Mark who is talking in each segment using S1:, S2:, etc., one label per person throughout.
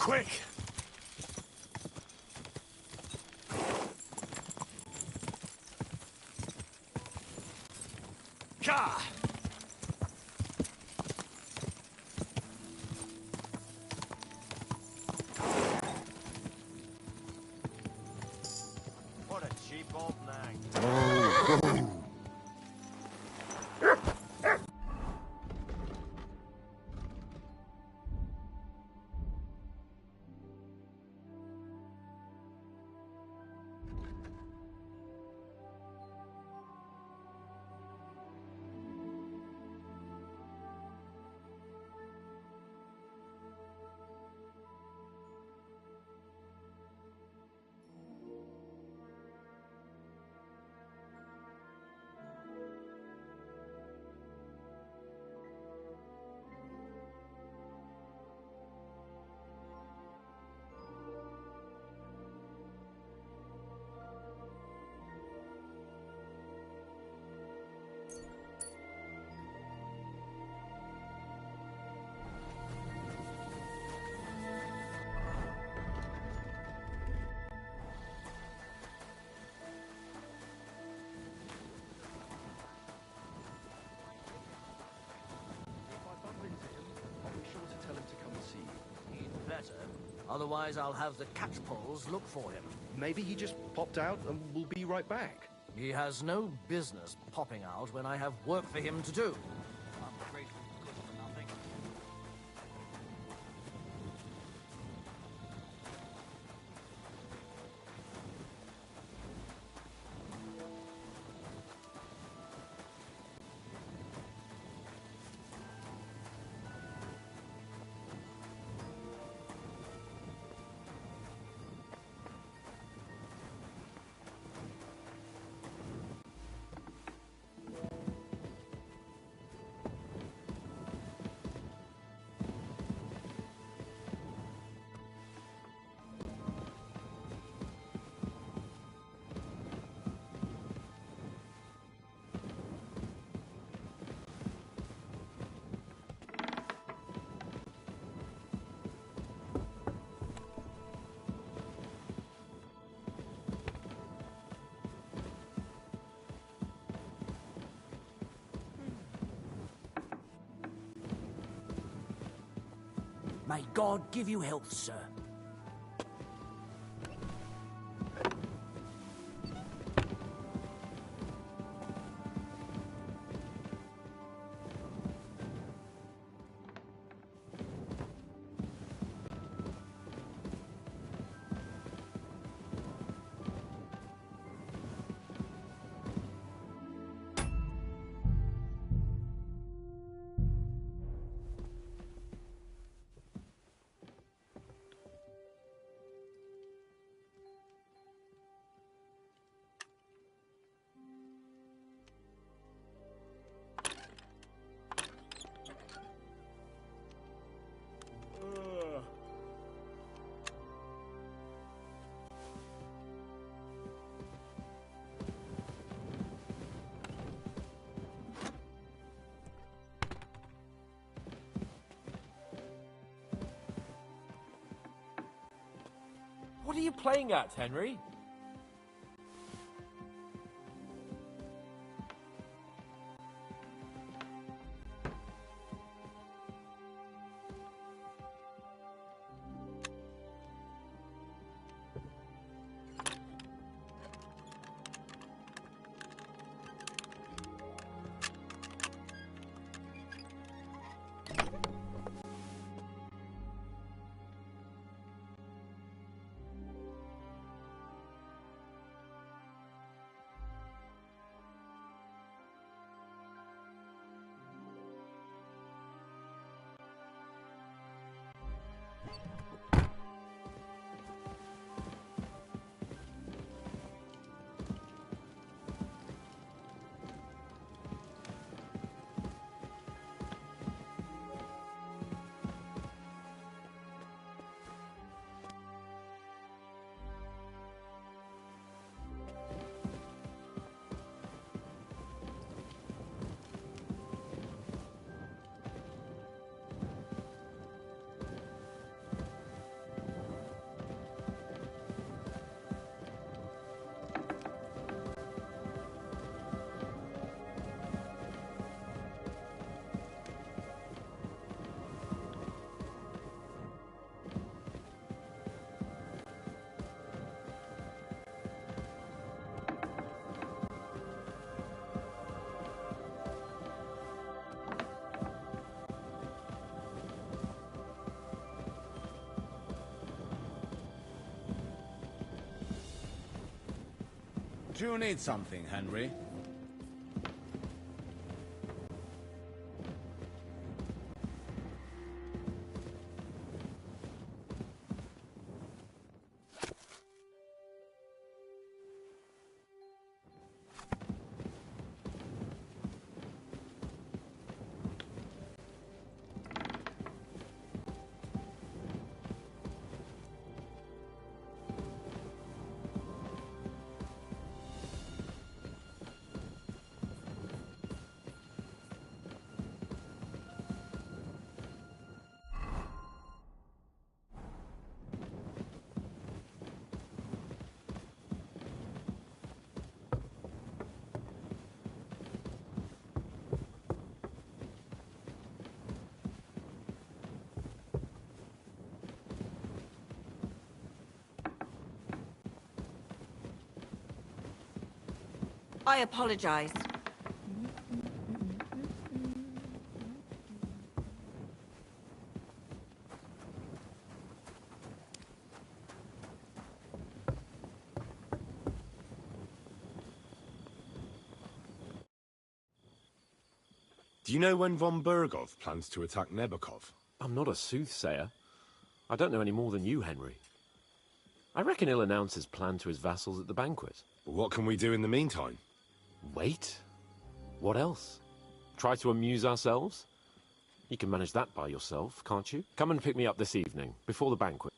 S1: Quick! Ka!
S2: What a cheap old nag.
S3: Otherwise, I'll have the catpoles look for him.
S4: Maybe he just popped out and we'll be right back.
S3: He has no business popping out when I have work for him to do. I'm afraid we're good for nothing.
S5: May God give you health, sir.
S6: What are you playing at, Henry?
S1: Do you need something, Henry?
S7: I apologize.
S8: Do you know when von Bergov plans to attack Nebukov?
S6: I'm not a soothsayer. I don't know any more than you, Henry. I reckon he'll announce his plan to his vassals at the banquet.
S8: What can we do in the meantime?
S6: Wait? What else? Try to amuse ourselves? You can manage that by yourself, can't you? Come and pick me up this evening, before the banquet.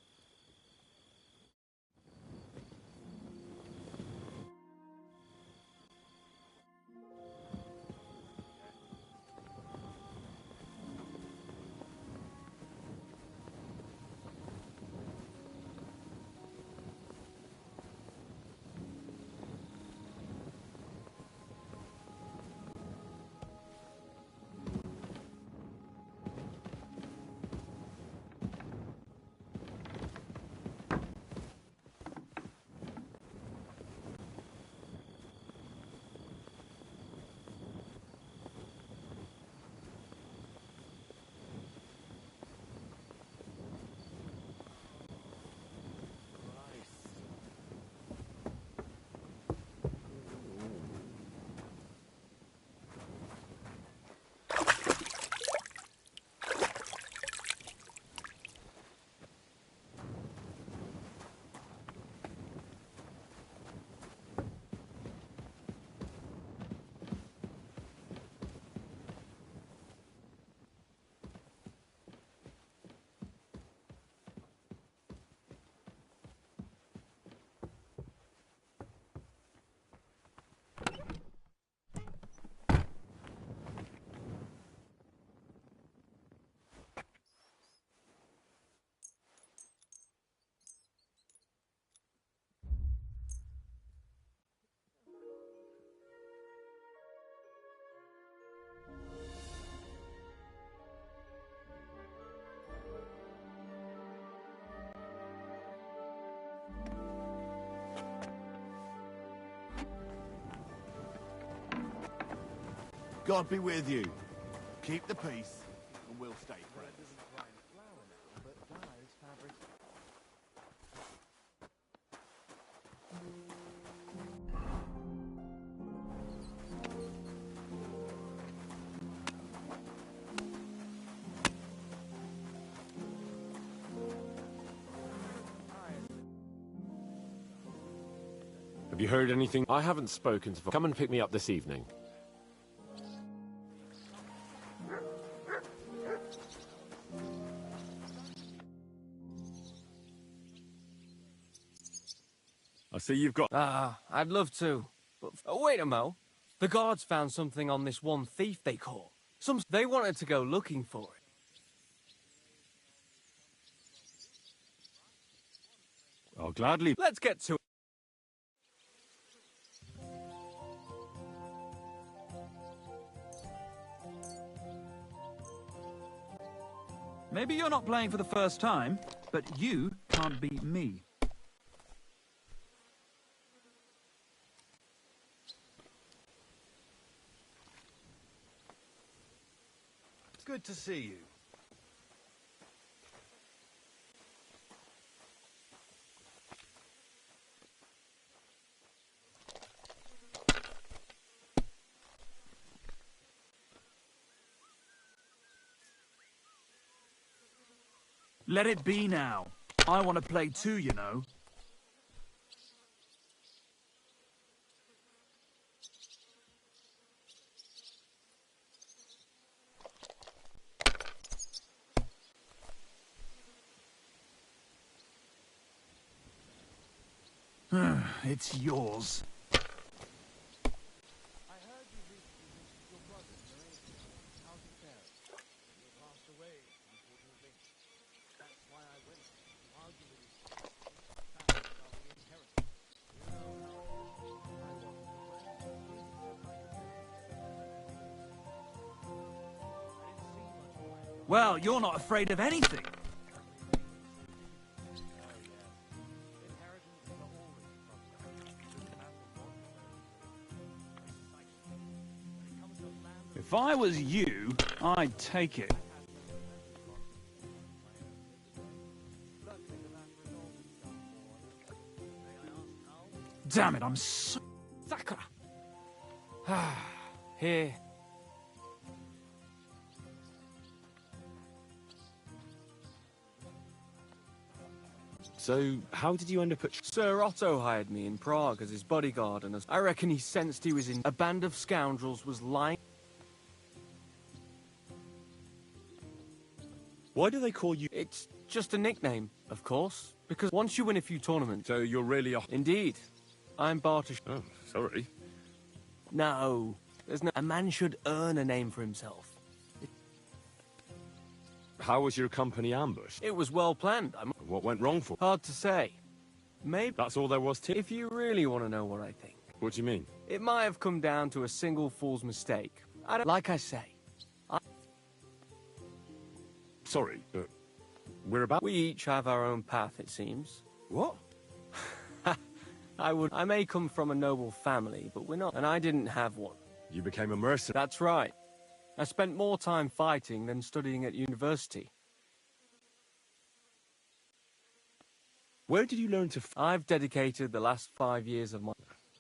S9: God be with you. Keep the peace, and we'll stay friends.
S8: Have you heard anything?
S6: I haven't spoken to... Come and pick me up this evening.
S8: I see you've got...
S10: I'd love to. But wait a mo. The guards found something on this one thief they caught. They wanted to go looking for it.
S8: I'll gladly...
S10: Let's get to it.
S11: Maybe you're not playing for the first time, but you can't beat me.
S9: It's good to see you.
S11: Let it be now. I want to play too, you know. It's yours. Well, you're not afraid of anything. If I was you, I'd take it. Damn it, I'm so...
S10: Sakura! Here.
S6: So, how did you end up at...
S10: Sir Otto hired me in Prague as his bodyguard, and I reckon he sensed he was in... A band of scoundrels was lying...
S8: Why do they call you...
S10: It's just a nickname, of course, because once you win a few tournaments...
S8: So you're really a...
S10: Indeed. I'm Bartosz...
S8: Oh, sorry.
S10: No. There's no... A man should earn a name for himself.
S8: How was your company ambushed?
S10: It was well planned.
S8: What went wrong for?
S10: Hard to say. Maybe...
S8: That's all there was to...
S10: If you really want to know what I think...
S8: What do you mean?
S10: It might have come down to a single fool's mistake. Like I say...
S8: Sorry, but... We're about...
S10: We each have our own path, it seems.
S8: What?
S10: I may come from a noble family, but we're not. And I didn't have one.
S8: You became a mercenary.
S10: That's right. I spent more time fighting than studying at university.
S8: Where did you learn to...
S10: I've dedicated the last 5 years of my...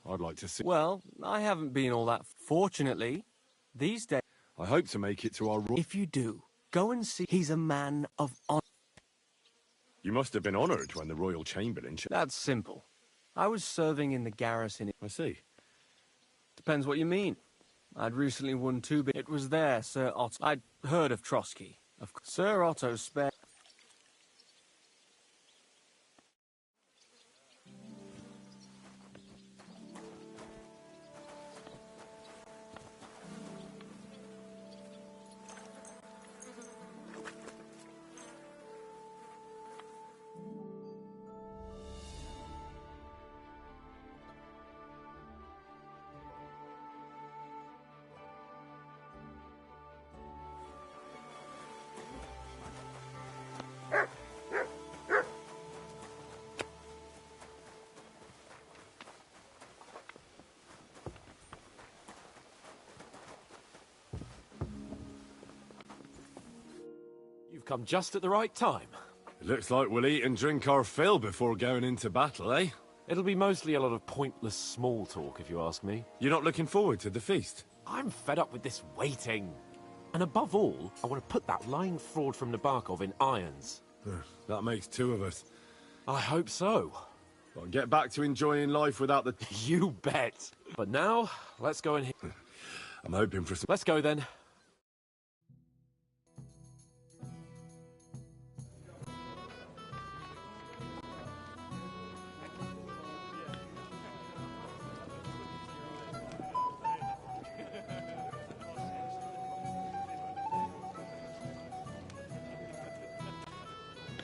S8: I'd like to see...
S10: Well, I haven't been all that... Fortunately, these days...
S8: I hope to make it to our...
S10: If you do, go and see... He's a man of honor.
S8: You must have been honoured when the Royal Chamberlain...
S10: That's simple. I was serving in the garrison...
S8: I see.
S10: Depends what you mean. I'd recently won 2 big... It was there, Sir Otto... I'd heard of Trotsky. Of course. Sir Otto spared...
S6: You've come just at the right time.
S8: It looks like we'll eat and drink our fill before going into battle, eh?
S6: It'll be mostly a lot of pointless small talk, if you ask me.
S8: You're not looking forward to the feast?
S6: I'm fed up with this waiting. And above all, I want to put that lying fraud from Nabokov in irons.
S8: That makes 2 of us.
S6: I hope so.
S8: Well, get back to enjoying life without the...
S6: You bet. But now, let's go in here.
S8: I'm hoping for some...
S6: Let's go then.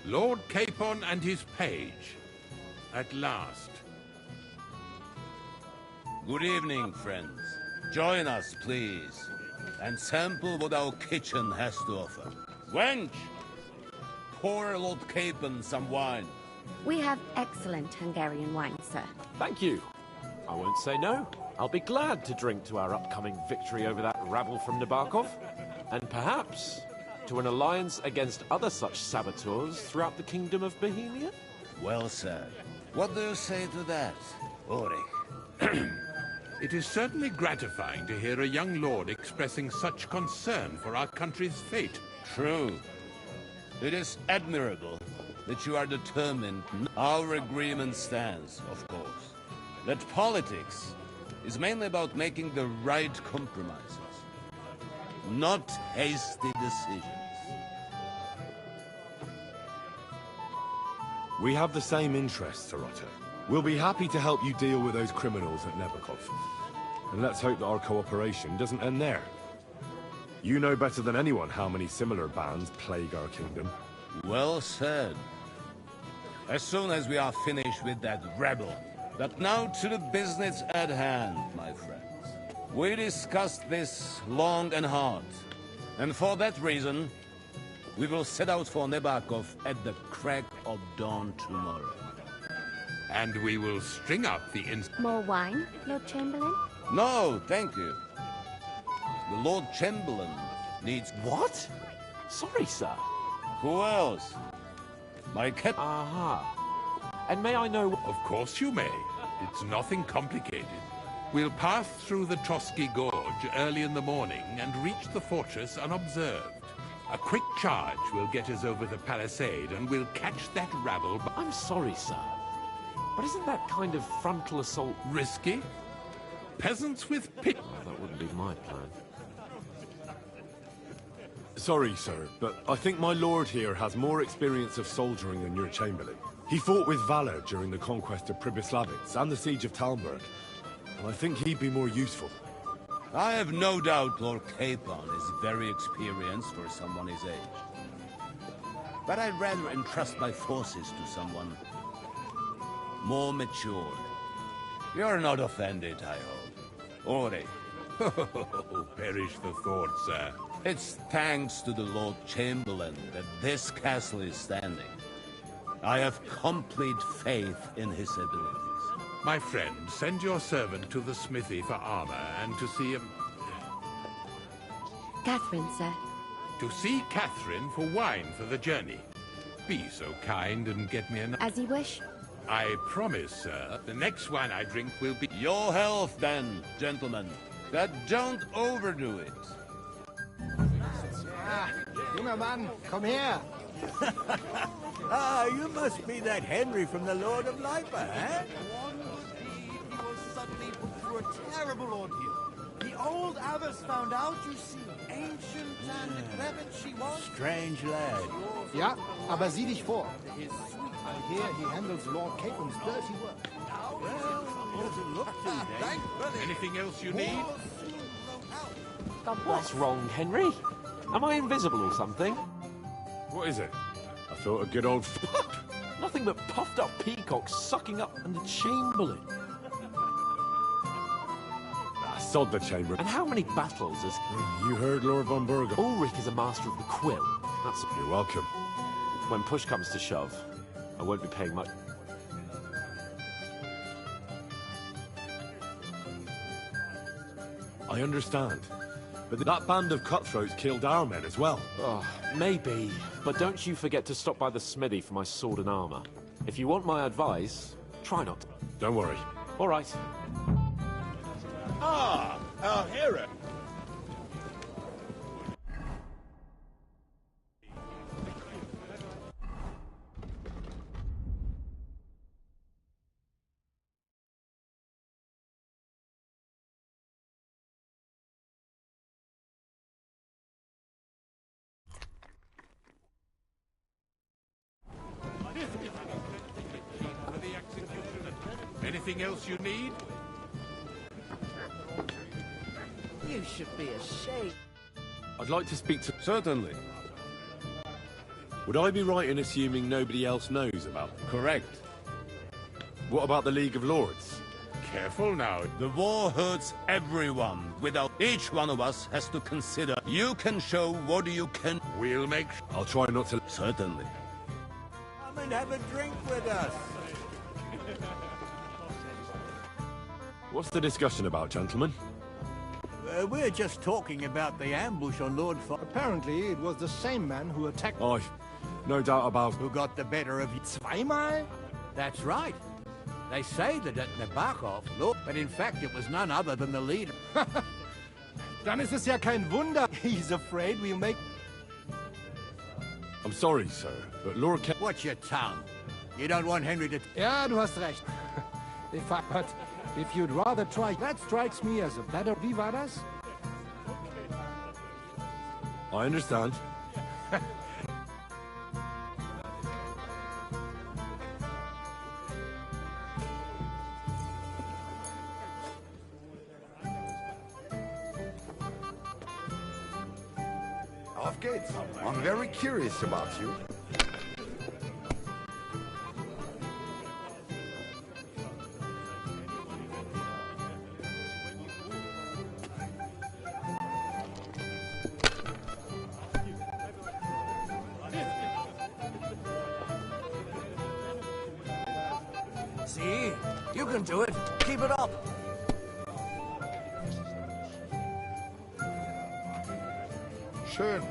S1: Lord Capon and his page. At last.
S12: Good evening, friends. Join us, please, and sample what our kitchen has to offer. Wench! Pour Lord Capon some wine.
S13: We have excellent Hungarian wine, sir.
S6: Thank you. I won't say no. I'll be glad to drink to our upcoming victory over that rabble from Nabokov. And perhaps to an alliance against other such saboteurs throughout the Kingdom of Bohemia?
S12: Well said. What do you say to that, Ulrich?
S1: It is certainly gratifying to hear a young lord expressing such concern for our country's fate.
S12: True. It is admirable that you are determined. Our agreement stands, of course, that politics is mainly about making the right compromises, not hasty decisions.
S8: We have the same interests, Sarota. We'll be happy to help you deal with those criminals at Nebakov. And let's hope that our cooperation doesn't end there. You know better than anyone how many similar bands plague our kingdom.
S12: Well said. As soon as we are finished with that rebel. But now to the business at hand, my friends. We discussed this long and hard. And for that reason, we will set out for Nebakov at the crack of dawn tomorrow.
S1: And we will string up the
S13: More wine, Lord Chamberlain?
S12: No, thank you. The Lord Chamberlain needs...
S6: What? Sorry, sir.
S12: Who else? My cap...
S6: Aha. And may I know...
S1: Of course you may. It's nothing complicated. We'll pass through the Trotsky Gorge early in the morning and reach the fortress unobserved. A quick charge will get us over the palisade and we'll catch that rabble...
S6: I'm sorry, sir. But isn't that kind of frontal assault...
S1: risky? Peasants with pit...
S6: That wouldn't be my plan.
S8: Sorry, sir, but I think my lord here has more experience of soldiering than your Chamberlain. He fought with valor during the conquest of Pribyslavitz and the siege of Talmberg, and I think he'd be more useful.
S12: I have no doubt Lord Capon is very experienced for someone his age. But I'd rather entrust my forces to someone more matured. You're not offended, I hope. Ori.
S1: Perish the thought, sir.
S12: It's thanks to the Lord Chamberlain that this castle is standing. I have complete faith in his abilities.
S1: My friend, send your servant to the smithy for armor and to see him...
S13: Catherine, sir.
S1: To see Catherine for wine for the journey. Be so kind and get me an...
S13: As you wish.
S1: I promise, sir, the next wine I drink will be...
S12: Your health, then, gentlemen. But don't overdo it.
S3: Junger Mann, komm her!
S5: Ah, you must be that Henry from the Lord of Lipa, eh?
S9: One deed, he was suddenly put through a terrible ordeal. The old abbess found out, you see. Ancient and decrepit she was.
S5: Strange lad.
S3: Ja, aber sieh dich vor. I hear he handles Lord Capon's dirty work.
S5: Well, doesn't look too dangerous.
S1: Anything else you need?
S6: What's wrong, Henry? Am I invisible or something?
S8: What is it? I thought a good old...
S6: Nothing but puffed up peacocks sucking up and the Chamberlain.
S8: Sod the Chamberlain.
S6: And how many battles has...
S8: You heard Lord von Burgov.
S6: Ulrich is a master of the quill. That's...
S8: You're welcome.
S6: When push comes to shove, I won't be paying much...
S8: I understand. But that band of cutthroats killed our men as well.
S6: Oh, maybe. But don't you forget to stop by the smithy for my sword and armor. If you want my advice, try not to.
S8: Don't worry.
S6: All right.
S9: Ah, our hero.
S1: Anything else you need?
S5: You should be ashamed.
S8: I'd like to speak to...
S12: Certainly.
S8: Would I be right in assuming nobody else knows about them?
S12: Correct.
S8: What about the League of Lords?
S1: Careful now.
S12: The war hurts everyone. Without each one of us has to consider. You can show what you can.
S1: We'll make...
S8: I'll try not to...
S12: Certainly.
S5: Come and have a drink with us.
S8: What's the discussion about, gentlemen?
S5: We're just talking about the ambush on Lord
S3: Apparently, it was the same man who attacked...
S8: I've no doubt about...
S5: Who got the better of you.
S3: Zweimal?
S10: That's right. They say that at Nebakov, look, but in fact it was none other than the leader.
S3: Dann ist es ja kein Wunder. He's afraid we'll make...
S8: I'm sorry, sir, but Lord Kent...
S5: Watch your tongue. You don't want Henry to...
S14: Ja, du hast recht. But if you'd rather try... That strikes me as a better... Wie war das?
S8: I understand.
S15: Auf geht's. I'm very curious about you.
S3: See? You can do it. Keep it up.
S15: Schön.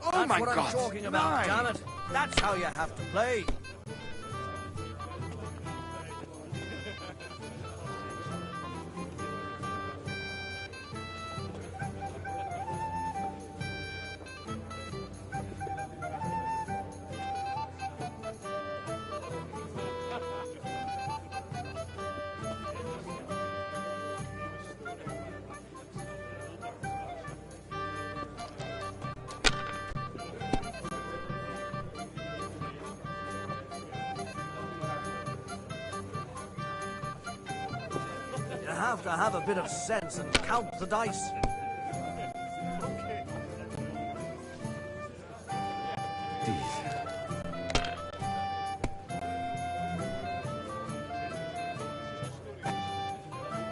S3: Oh
S15: my
S3: what
S15: God.
S3: I'm talking about,
S15: Nine.
S3: damn it. That's how you have to play. You have to have a bit of sense and count the dice.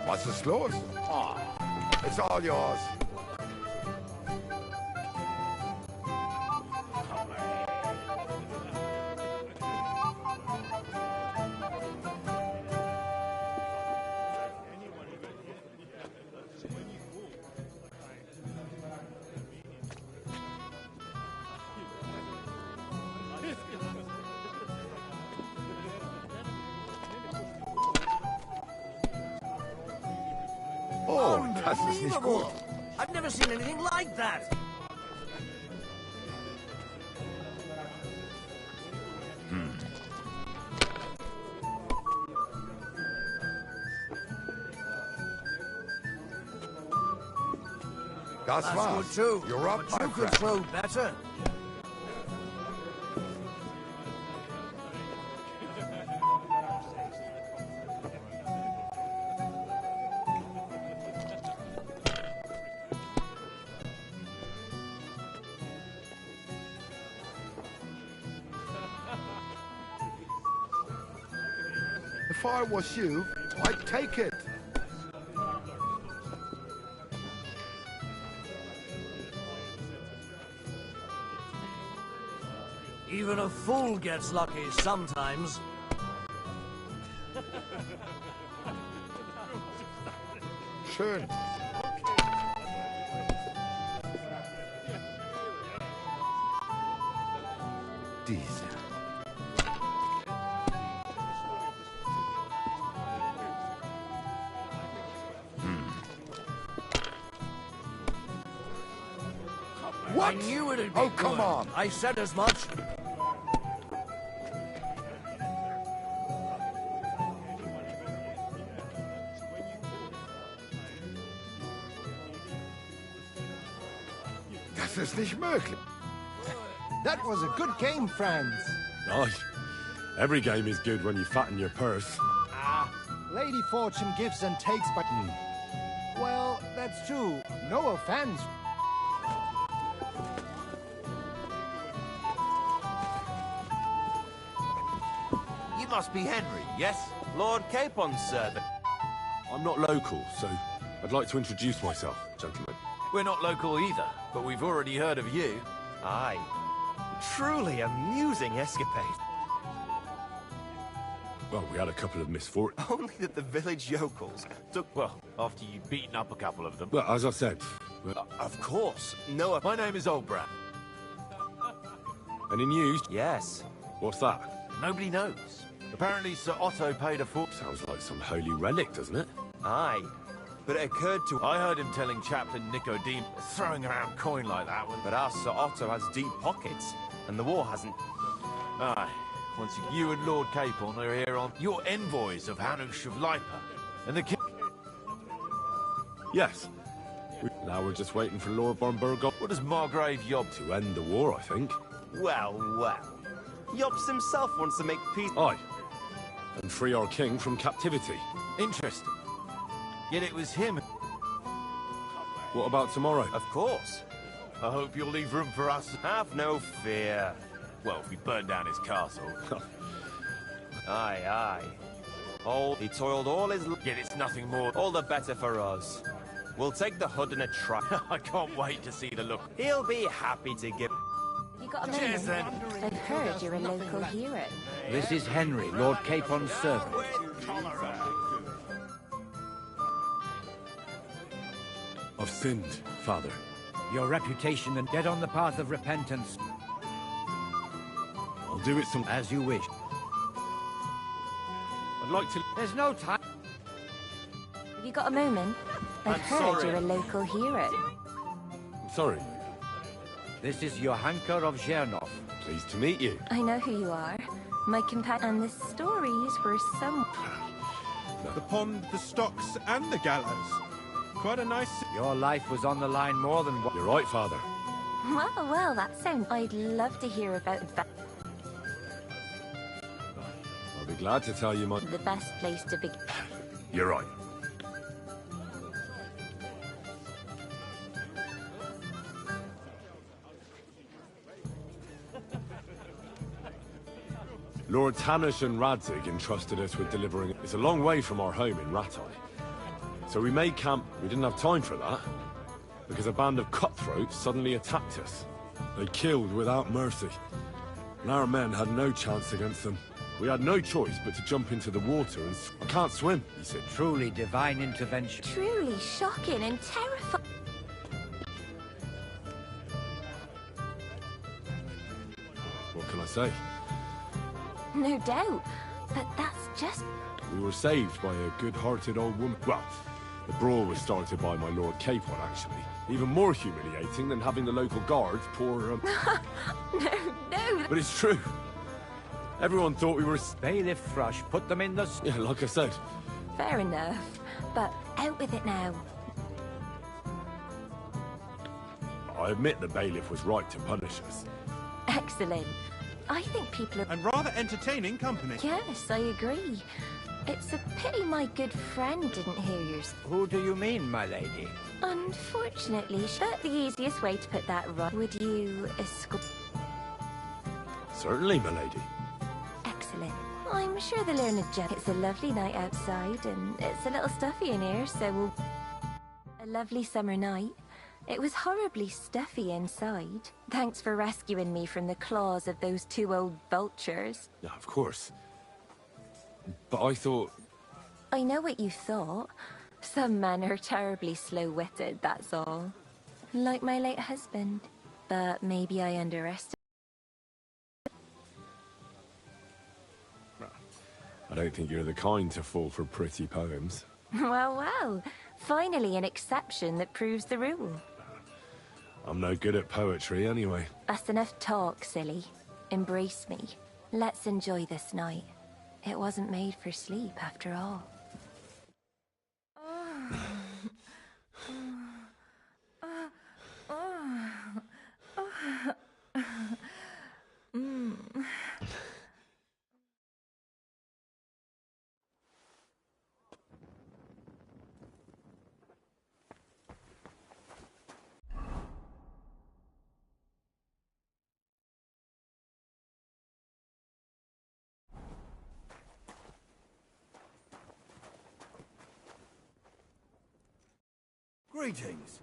S15: Was ist los? Oh, it's all yours. Oh, das ist nicht gut.
S3: I've never seen anything like that.
S15: Das
S3: That's
S15: war's.
S3: good too.
S15: You're up,
S3: But
S15: my
S3: you could
S15: friend.
S3: throw better.
S15: If I was you, I'd take it.
S3: Even a fool gets lucky sometimes.
S15: Schön. Diese.
S3: I knew it'd be
S15: Oh, come
S3: good.
S15: on.
S3: I said as much.
S15: Das ist nicht möglich.
S9: That was a good game, friends.
S8: Aye. Every game is good when you fatten your purse.
S9: Lady Fortune gives and takes, but... Well, that's true. No offense.
S16: You must be Henry, yes? Lord Capon's servant.
S8: I'm not local, so I'd like to introduce myself, gentlemen.
S16: We're not local either, but we've already heard of you. Aye. Truly amusing escapade.
S8: Well, we had a couple of misfortunes.
S16: Only that the village yokels took... Well, after you'd beaten up a couple of them.
S8: Well, as I said...
S16: Of course. Noah, my name is Oldbran.
S8: Any news?
S16: Yes.
S8: What's that?
S16: Nobody knows. Apparently Sir Otto paid a fort.
S8: Sounds like some holy relic, doesn't it?
S16: Aye. But it occurred to... I heard him telling Chaplain Nicodeme, throwing around coin like that one.
S17: But our Sir Otto has deep pockets, and the war hasn't...
S16: Aye. Once you and Lord Capon are here on... You're envoys of Hanush of Lipa, and the king...
S8: Yes. Now we're just waiting for Lord Bornburg.
S16: What does Margrave Yob...
S8: To end the war, I think.
S17: Well, well. Yops himself wants to make peace...
S8: Aye. And free our king from captivity.
S16: Interesting. Yet it was him...
S8: What about tomorrow?
S17: Of course.
S16: I hope you'll leave room for us.
S17: Have no fear.
S16: Well, if we burn down his castle.
S17: Aye, aye. Oh, he toiled all his...
S16: Yet it's nothing more...
S17: All the better for us. We'll take the hood in a try.
S16: I can't wait to see the look.
S17: He'll be happy to give...
S13: You got a moment?
S16: Cheers, then.
S13: I've heard you're a local hero.
S18: This is Henry, Lord Capon's servant.
S8: I've sinned, Father.
S18: Your reputation and get on the path of repentance.
S8: I'll do it
S18: as you wish.
S8: I'd like to...
S18: There's no time.
S13: Have you got a moment? I've heard you're a local hero.
S8: I'm sorry.
S18: This is Johanka of Zhernov.
S8: Pleased to meet you.
S13: I know who you are. My companion and the stories were some...
S19: The pond, the stocks, and the gallows. Quite a nice...
S18: Your life was on the line more than what...
S8: You're right, Father.
S13: Well, that sounds... I'd love to hear about that.
S8: I'll be glad to tell you my...
S13: The best place to begin.
S8: You're right. Lord Hanush and Radzig entrusted us with delivering... It's a long way from our home in Rattay. So we made camp. We didn't have time for that, because a band of cutthroats suddenly attacked us. They killed without mercy, and our men had no chance against them. We had no choice but to jump into the water and... I can't swim, he said.
S18: Truly divine intervention.
S13: Truly shocking and terrifying.
S8: What can I say?
S13: No doubt, but that's just...
S8: We were saved by a good-hearted old woman. Well, the brawl was started by my Lord Capon, actually. Even more humiliating than having the local guards pour...
S13: No.
S8: But it's true. Everyone thought we were...
S18: Bailiff Thrush, put them in the...
S8: Yeah, like I said.
S13: Fair enough, but out with it now.
S8: I admit the bailiff was right to punish us.
S13: Excellent. I think people are...
S19: And rather entertaining company.
S13: Yes, I agree. It's a pity my good friend didn't hear yours.
S18: Who do you mean, my lady?
S13: Unfortunately, but the easiest way to put that right, would you escort...
S8: Certainly, my lady.
S13: Excellent. I'm sure the learned gent... It's a lovely night outside, and it's a little stuffy in here, so we'll... A lovely summer night. It was horribly stuffy inside. Thanks for rescuing me from the claws of those two old vultures.
S8: Yeah, of course. But I thought...
S13: I know what you thought. Some men are terribly slow-witted, that's all. Like my late husband. But maybe I underestimated...
S8: I don't think you're the kind to fall for pretty poems.
S13: Well. Finally an exception that proves the rule.
S8: I'm no good at poetry, anyway.
S13: That's enough talk, silly. Embrace me. Let's enjoy this night. It wasn't made for sleep, after all.
S9: Greetings.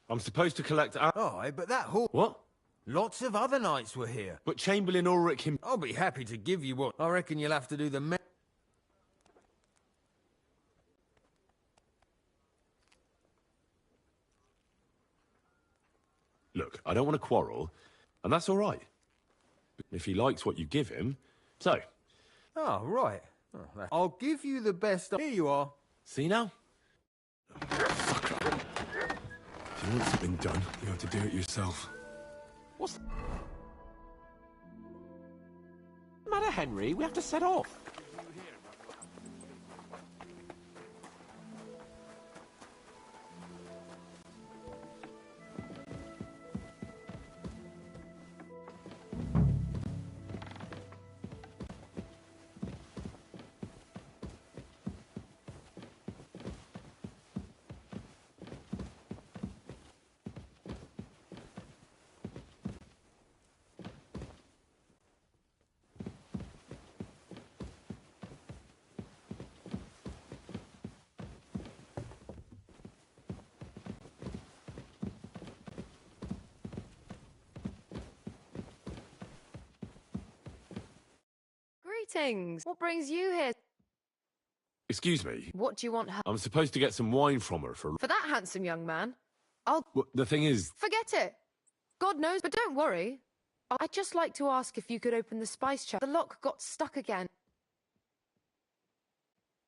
S8: I'm supposed to collect...
S9: Aye, but that hall...
S8: What?
S9: Lots of other knights were here.
S8: But Chamberlain Ulrich him...
S9: I'll be happy to give you what. I reckon you'll have to do the...
S8: Look, I don't want to quarrel, and that's all right. If he likes what you give him,
S6: So,
S5: Oh, right. Oh, I'll give you the best. Here you are.
S6: see now?
S8: If you want something done, you have to do it yourself.
S6: What's the matter, Henry? We have to set off.
S20: Greetings. What brings you here?
S8: Excuse me.
S20: What do you want her
S8: I'm supposed to get some wine from her for...
S20: for that handsome young man? I'll
S8: Well, the thing is...
S20: forget it. God knows, but don't worry. I'd just like to ask if you could open the spice chest. The lock got stuck again.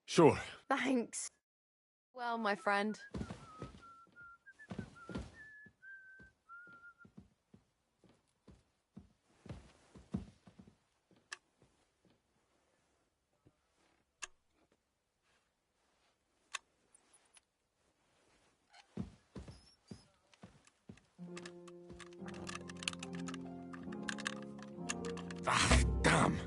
S8: Sure.
S20: Thanks. Well, my friend.
S8: Ah, damn.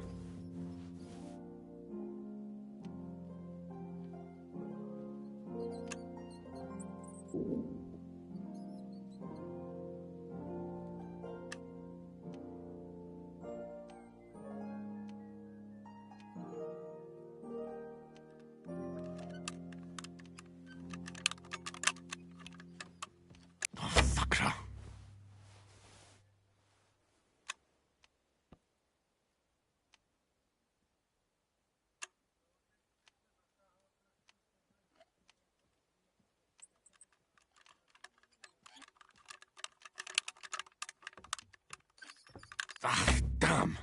S8: Ah, damn.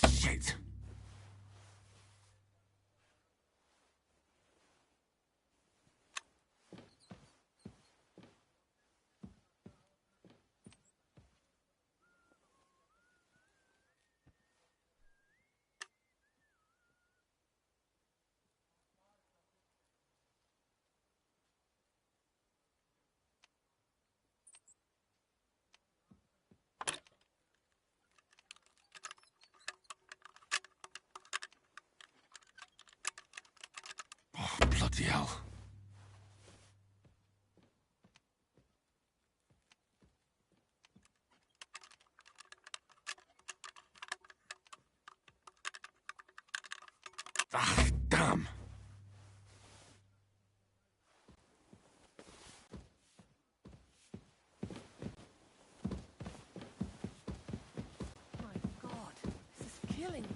S8: Shit. Oh, bloody hell. Ah, damn.
S20: My God, this is killing me.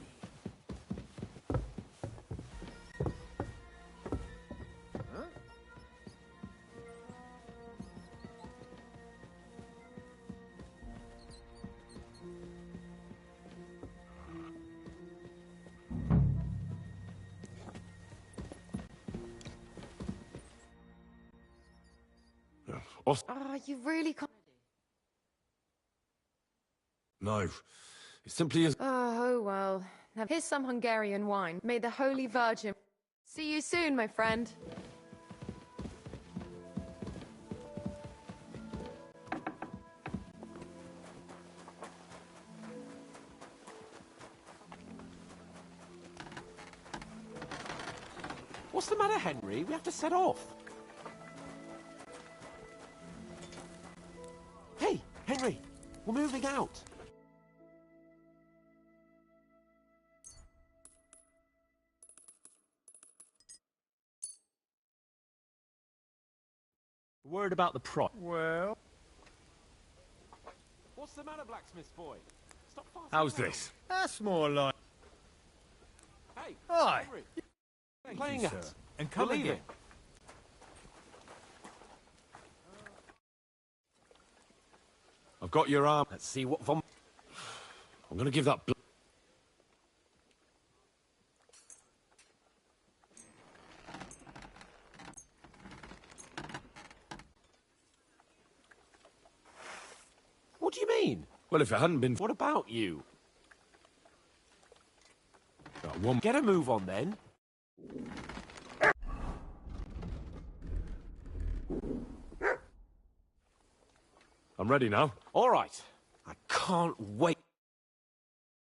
S20: Ah, you really can't.
S8: No. It simply is...
S20: Oh, well. Now, here's some Hungarian wine. May the Holy Virgin... See you soon, my friend.
S6: What's the matter, Henry? We have to set off. Hey, Henry, we're moving out. Worried about the price.
S5: Well...
S6: What's the matter, blacksmith boy? Stop farting.
S8: How's this?
S5: That's more like...
S6: Hey,
S5: Aye.
S6: Henry.
S5: Thank
S6: Playing
S5: you,
S6: at.
S5: sir. And come
S6: Believe
S5: again.
S6: it.
S8: I've got your arm.
S6: Let's see what vom...
S8: I'm gonna give that...
S6: What do you mean?
S8: Well, if it hadn't been...
S6: What about you?
S8: That one...
S6: Get a move on, then.
S8: I'm ready now.
S6: All right. I can't wait.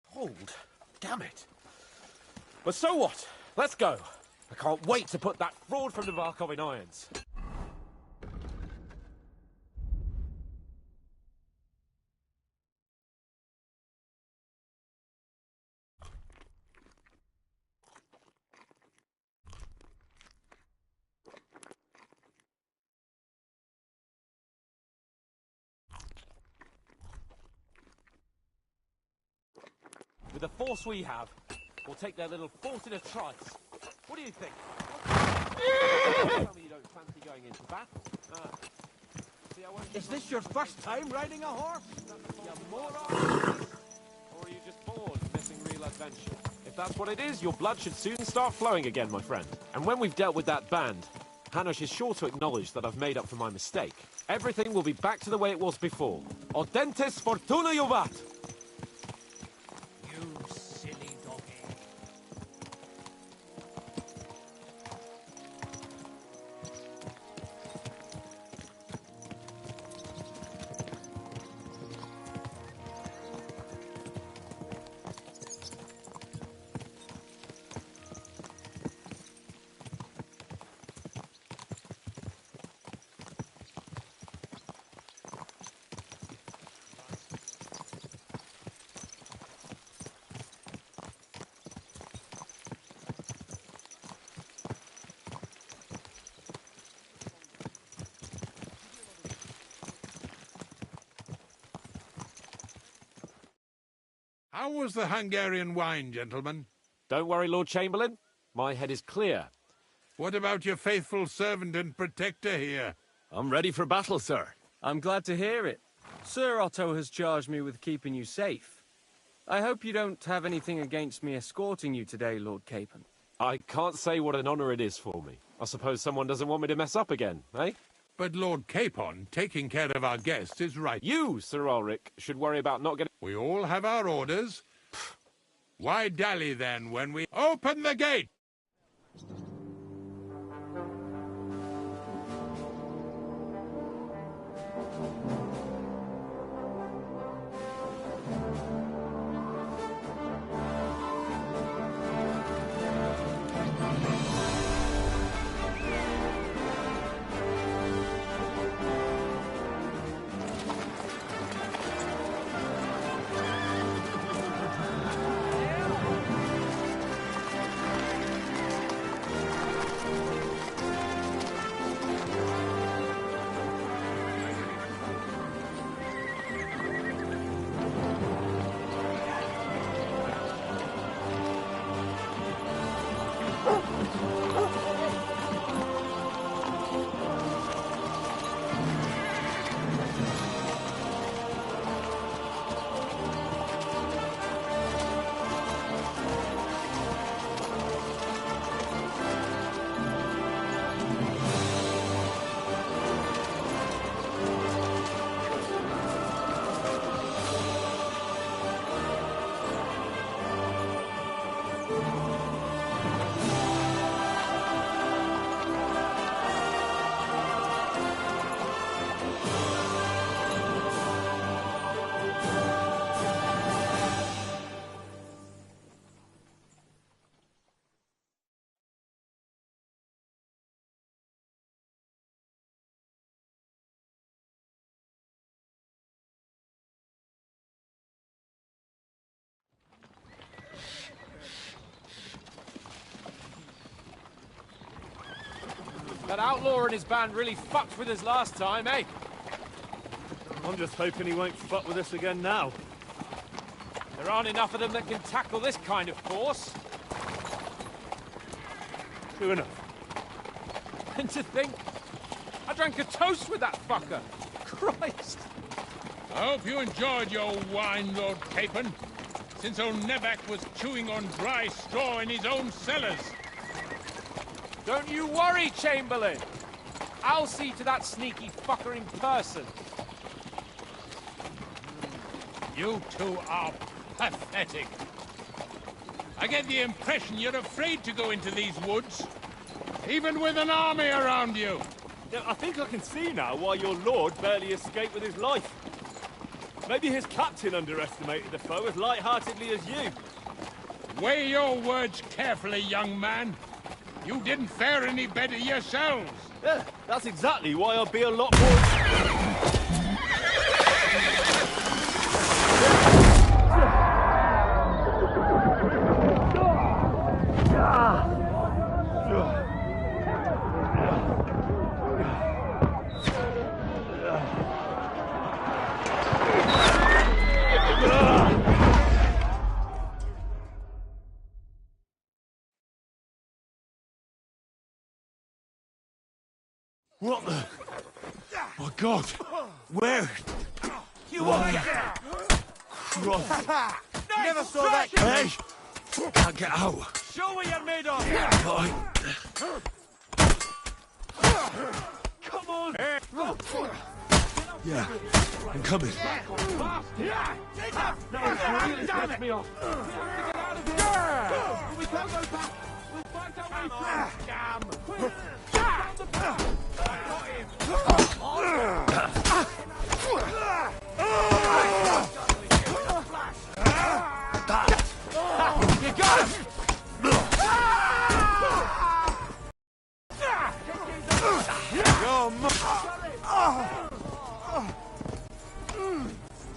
S6: Hold. Damn it. But so what? Let's go. I can't wait to put that fraud from Nabarkov in irons. With the force we have, we'll take their little fort in a trice. What do you think? Tell me you don't fancy going into battle. See,
S5: Is this your first time riding a horse?
S6: You moron! Or are you just bored missing real adventure? If that's what it is, your blood should soon start flowing again, my friend. And when we've dealt with that band, Hanush is sure to acknowledge that I've made up for my mistake. Everything will be back to the way it was before. Audentes fortuna juvat!
S1: How was the Hungarian wine, gentlemen?
S6: Don't worry, Lord Chamberlain. My head is clear.
S1: What about your faithful servant and protector here?
S8: I'm ready for battle, sir.
S10: I'm glad to hear it. Sir Otto has charged me with keeping you safe. I hope you don't have anything against me escorting you today, Lord Capon.
S6: I can't say what an honour it is for me. I suppose someone doesn't want me to mess up again, eh?
S1: But Lord Capon, taking care of our guests is right.
S6: You, Sir Ulrich, should worry about not getting...
S1: We all have our orders. Why dally, then, when we... Open the gate!
S6: That outlaw and his band really fucked with us last time, eh?
S21: I'm just hoping he won't fuck with us again now.
S6: There aren't enough of them that can tackle this kind of force.
S21: True enough.
S6: And to think, I drank a toast with that fucker. Christ.
S1: I hope you enjoyed your wine, Lord Capon, since old Nebac was chewing on dry straw in his own cellars.
S6: Don't you worry, Chamberlain. I'll see to that sneaky fucker in person.
S1: You two are pathetic. I get the impression you're afraid to go into these woods, even with an army around you.
S21: Yeah, I think I can see now why your lord barely escaped with his life. Maybe his captain underestimated the foe as light-heartedly as you.
S1: Weigh your words carefully, young man. You didn't fare any better yourselves.
S21: Yeah, that's exactly why I'll be a lot more...
S8: What the... My God! Where?
S9: You what?
S8: Christ!
S9: Never saw that.
S8: Hey! Can't get out.
S9: Show what you're made of.
S21: Come on!
S8: Yeah, I'm coming.
S21: Damn it! Me off. We have to get out of here! We can't go back! We'll fight our way through! Down the path!
S9: You got him!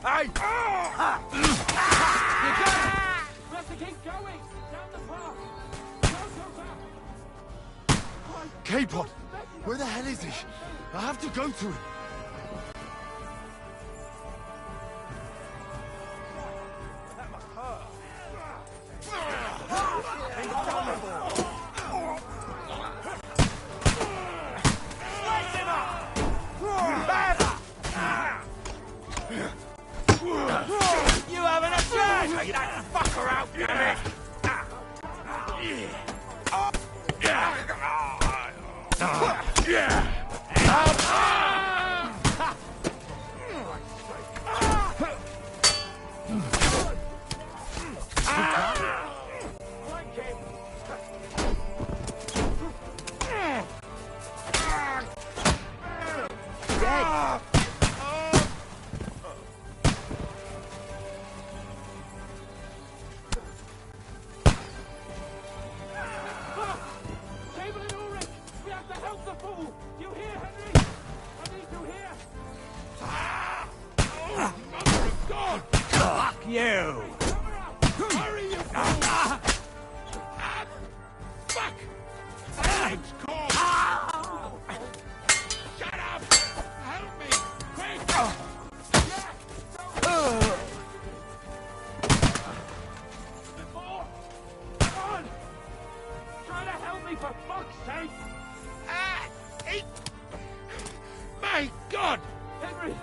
S9: Hey!
S21: We have to keep going! Down the path! Don't go back!
S8: Capon! Where the hell is he? I have to go to him.
S9: You having a chance? Take that fucker out, damn it!
S1: My God!
S21: Henry!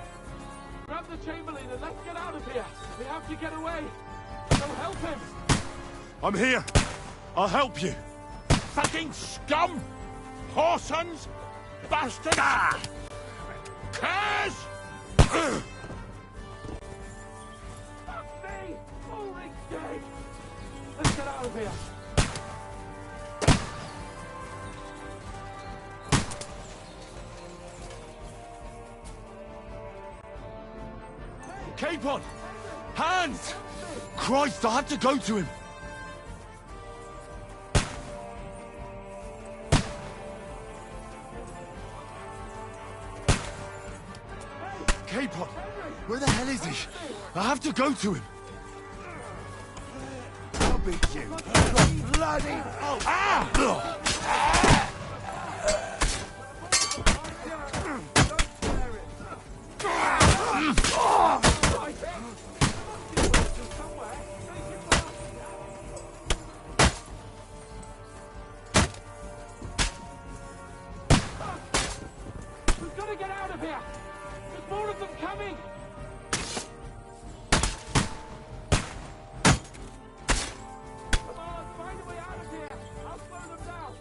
S21: Grab the Chamberlain and let's get out of here! We have to get away! So help him!
S8: I'm here! I'll help you!
S1: Fucking scum! Whoresons! Bastards! Curs!
S21: Fuck me! Ulrich's dead! Let's get out of here!
S8: Capon! Hands! Christ, I have to go to him! Capon! Where the hell is he? I have to go to him!
S9: I'll beat you! You bloody...
S21: get out of here! There's more of them coming! Come on, find a way out of here! I'll slow them down!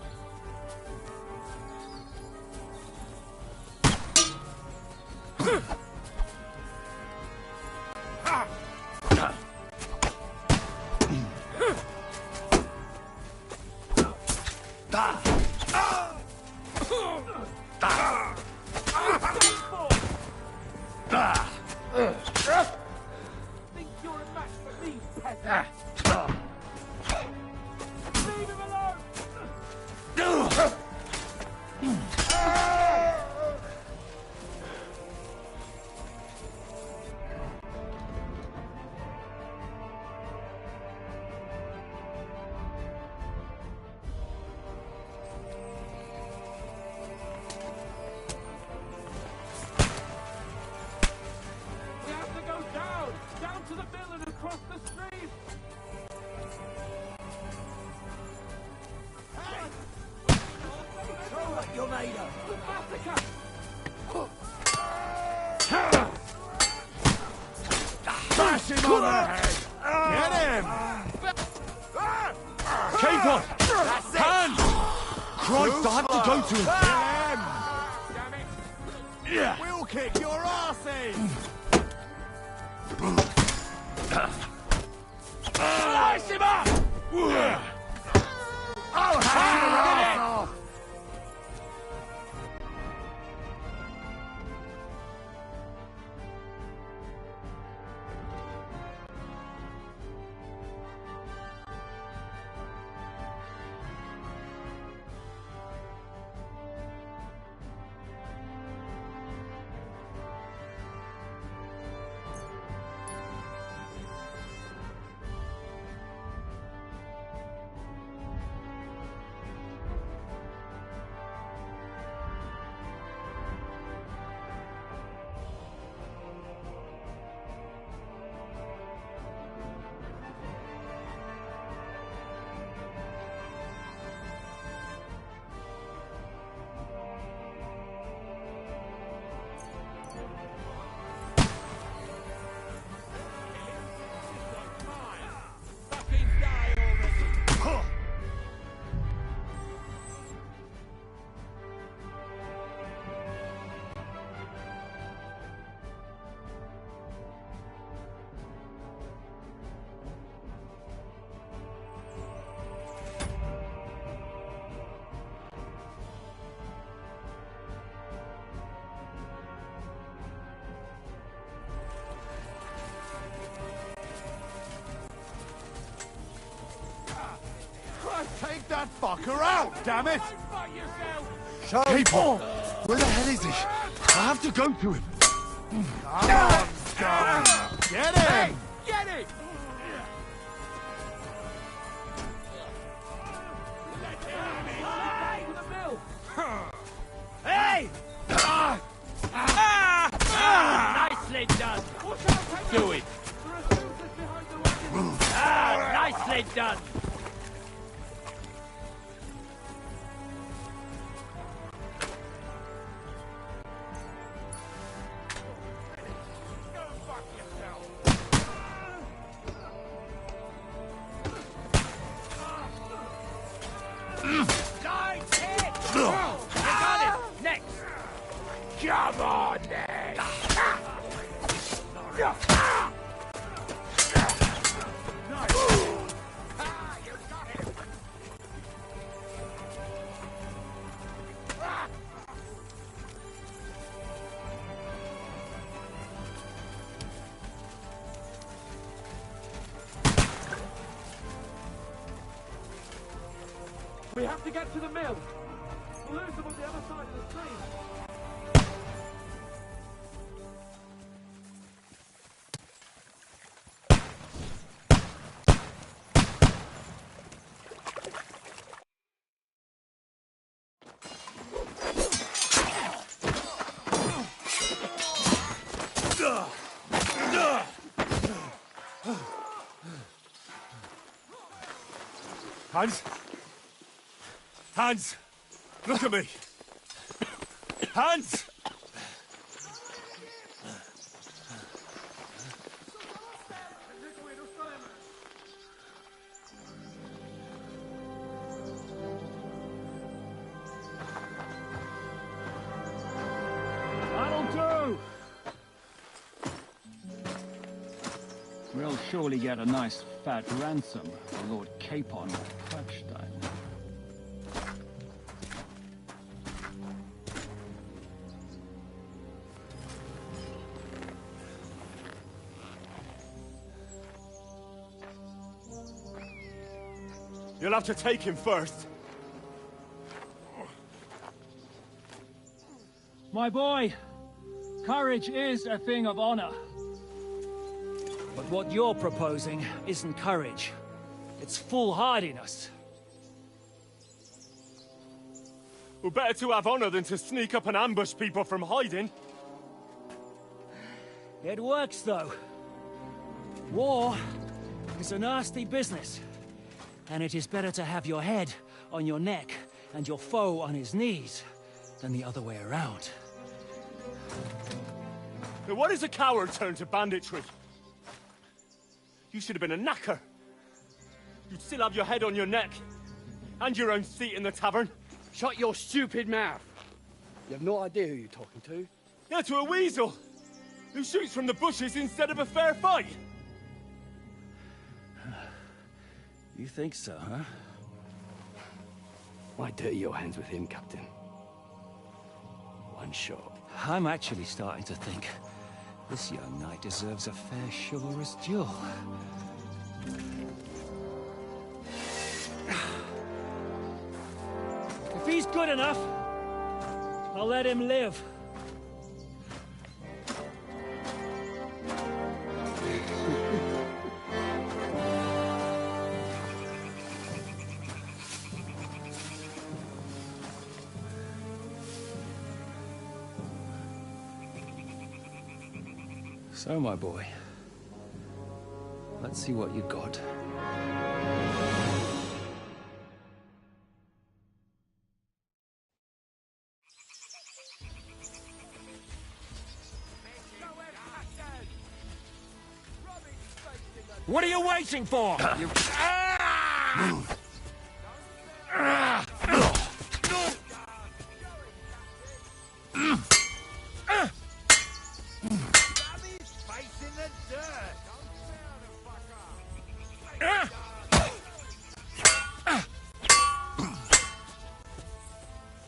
S21: Think you're a match for me, peasant? Leave him alone! We have to go down to the mill and across the stream.
S9: Show what you're made of.
S21: The massacre!
S19: Bash him on the head! Get him!
S8: Keep on!
S9: That's it!
S8: Hand! Christ, I have to go to him!
S19: Damn it! We'll kick your asses!
S21: Slice him up!
S19: I'll have your ass off! Take that fucker out, damn it!
S8: Keep on! Where the hell is he? I have to go to him!
S19: Come on, scum! Get him!
S21: Hey, get it!
S9: Hey!
S21: Nicely done!
S9: Do it! Nicely done!
S21: Come on, then! We have to get to the mill. We'll lose them on the other side of the stream.
S8: Hans? Hans! Look at me! Hans!
S11: He'll surely get a nice fat ransom for Lord Capon Kragstein.
S21: You'll have to take him first.
S11: My boy, courage is a thing of honor.
S2: But what you're proposing isn't courage. It's foolhardiness.
S21: Well, better to have honor than to sneak up and ambush people from hiding.
S2: It works, though. War is a nasty business. And it is better to have your head on your neck and your foe on his knees than the other way around.
S21: Now what is a coward turned to banditry? You should have been a knacker. You'd still have your head on your neck. And your own seat in the tavern.
S22: Shut your stupid mouth. You have no idea who you're talking to.
S21: Yeah, to a weasel. Who shoots from the bushes instead of a fair fight.
S2: You think so, huh?
S22: Why dirty your hands with him, Captain? One shot.
S2: I'm actually starting to think this young knight deserves a fair chivalrous duel. If he's good enough, I'll let him live. So, my boy, let's see what you got.
S21: What are you waiting for?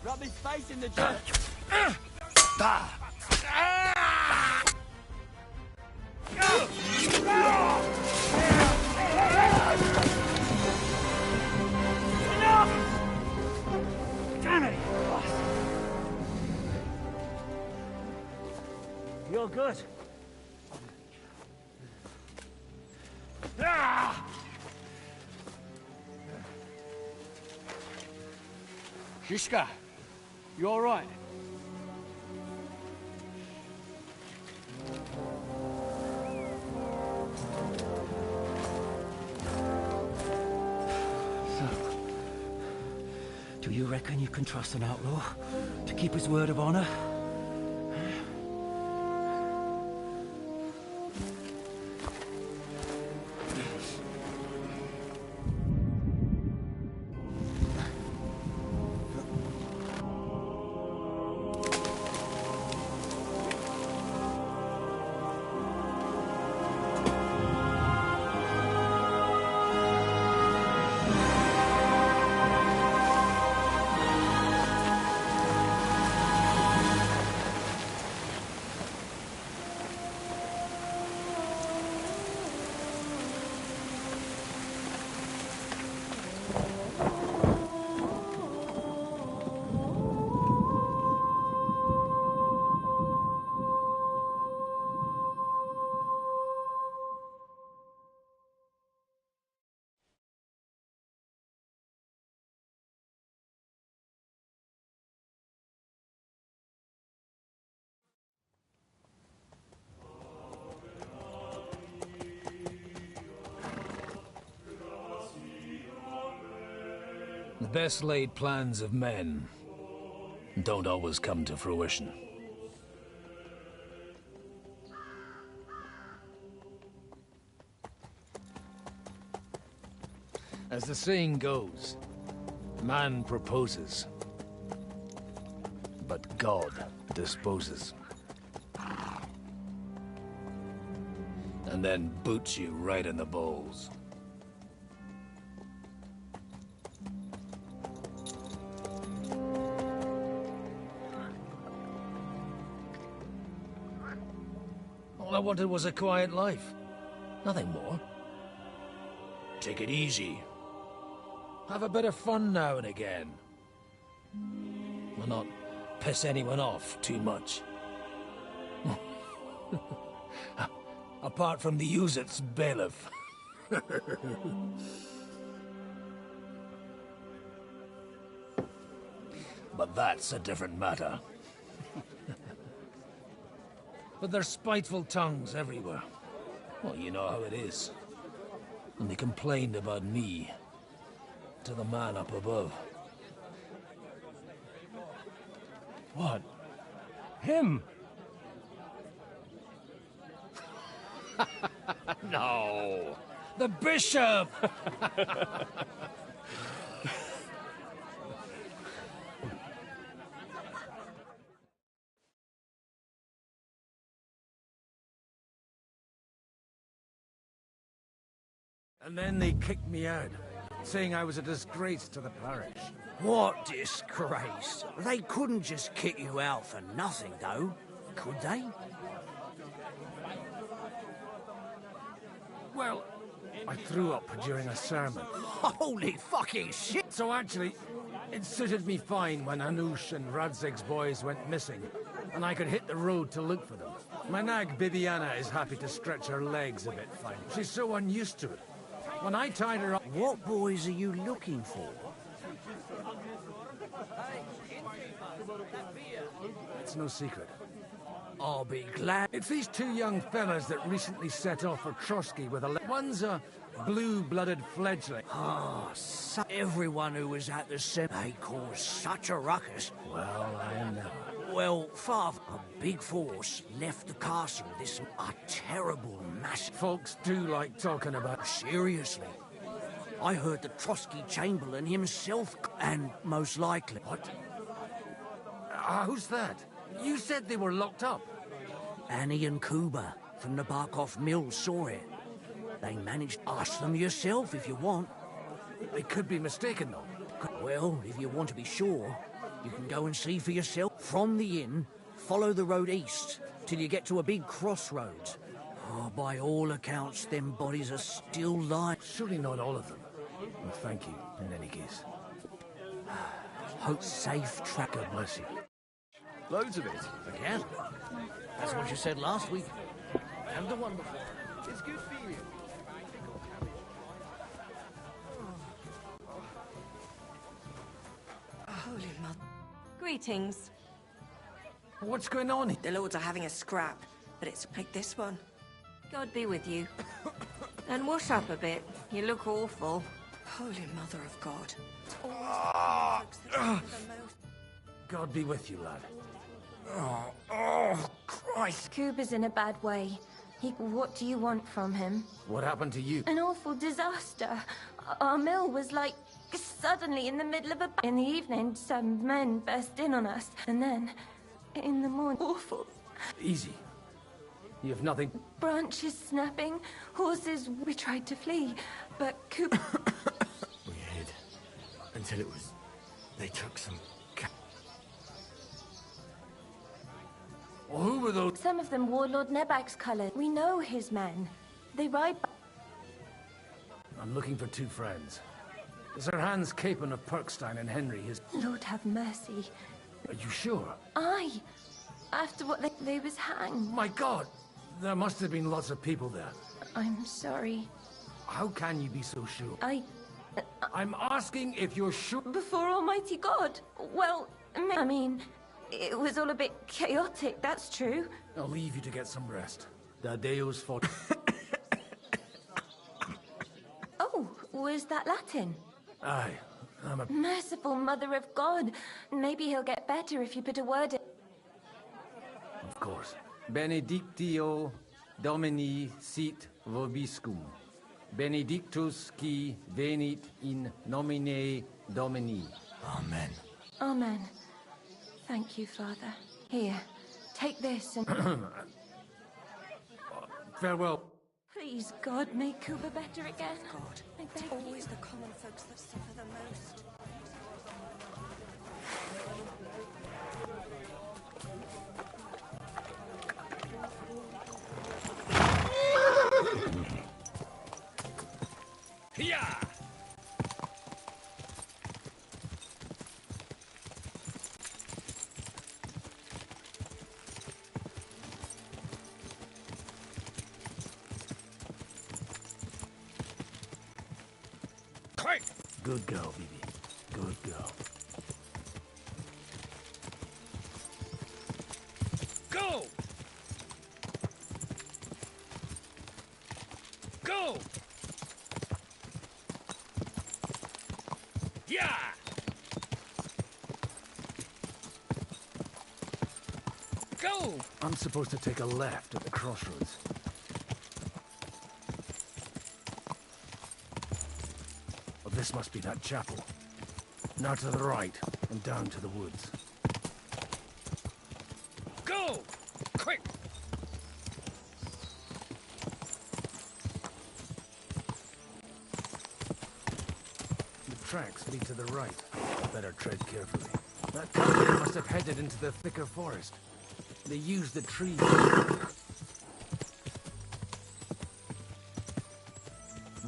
S21: Rub his face in the dirt.
S2: Damn it! You're good.
S22: Shishka, you all right?
S2: So, do you reckon you can trust an outlaw to keep his word of honor?
S23: The best laid plans of men don't always come to fruition. As the saying goes, man proposes, but God disposes. and then boots you right in the balls. All I wanted was a quiet life. Nothing more. Take it easy. Have a bit of fun now and again. Will not piss anyone off too much. Apart from the Uzit's bailiff. But that's a different matter. But there's spiteful tongues everywhere. Well, you know how it is. And they complained about me to the man up above.
S2: What? Him?
S23: No! The bishop!
S18: And then they kicked me out, saying I was a disgrace to the parish.
S4: What disgrace? They couldn't just kick you out for nothing, though, could they?
S18: Well, I threw up during a sermon.
S4: Holy fucking shit!
S18: So actually, it suited me fine when Anush and Radzig's boys went missing, and I could hit the road to look for them. My nag Bibiana is happy to stretch her legs a bit fine. She's so unused to it. When I tied her up...
S4: What boys are you looking for?
S18: It's no secret. I'll be glad. It's these two young fellas that recently set off for Trotsky with a... One's a blue-blooded fledgling.
S4: Ah, everyone who was at the they caused such a ruckus.
S18: Well, I know.
S4: Well, Father, a big force left the castle a terrible mass.
S18: Folks do like talking about...
S4: Seriously. I heard the Trotsky Chamberlain himself, and most likely...
S18: What? Who's that? You said they were locked up.
S4: Annie and Kuba from the Barkov Mill saw it. They managed to ask them yourself if you want.
S18: They could be mistaken, though.
S4: Well, if you want to be sure, you can go and see for yourself. From the inn, follow the road east till you get to a big crossroads. Oh, by all accounts, them bodies are still lying.
S18: Surely not all of them. Well, thank you, in any case.
S4: Hope safe track.
S18: God bless you.
S16: Loads of it.
S4: Again? That's what you said last week. And the one before.
S16: It's good for you.
S7: Holy Mother. Greetings.
S18: What's going on?
S7: The lords are having a scrap, but it's like this one. God be with you. And wash up a bit. You look awful. Holy Mother of God.
S18: God be with you, lad.
S4: Oh, Christ.
S13: Kuba's in a bad way. What do you want from him?
S18: What happened to you?
S13: An awful disaster. Our mill was like suddenly in the middle of in the evening, some men burst in on us, and then in the morning, awful.
S18: Easy. You have nothing.
S13: Branches snapping, horses. We tried to flee, but Kuba.
S9: We hid until it was. They took some.
S18: Well, who were those?
S13: Some of them wore Lord Nebak's colour. We know his men. They ride.
S18: I'm looking for two friends. Sir Hans Capon of Perkstein and Henry, his...
S13: Lord have mercy.
S18: Are you sure?
S13: Aye. After what they was hanged.
S18: My God! There must have been lots of people there.
S13: I'm sorry.
S18: How can you be so sure?
S13: I'm
S18: asking if you're sure...
S13: Before Almighty God. Well, I mean, it was all a bit chaotic, that's true.
S18: I'll leave you to get some rest. The Deus fought...
S13: Oh, was that Latin?
S18: Aye, I'm a...
S13: Merciful Mother of God. Maybe he'll get better if you put a word in.
S18: Of course. Benedictio Domini sit vobiscum. Benedictus qui venit in nomine Domini.
S9: Amen.
S13: Amen. Thank you, Father. Here, take this and...
S18: Farewell.
S13: Please, God, make Kuba better again.
S7: God,
S13: I
S7: it's
S13: beg
S7: always
S13: you.
S7: the common folks that suffer the most.
S23: Yeah! Quick! Good girl, Bibi. Good girl. Go! Go! Yeah! Go!
S18: I'm supposed to take a left at the crossroads. Well, this must be that chapel. Now to the right, and down to the woods.
S23: Go! Quick!
S18: The tracks lead to the right. Better tread carefully. That caravan must have headed into the thicker forest. They used the trees.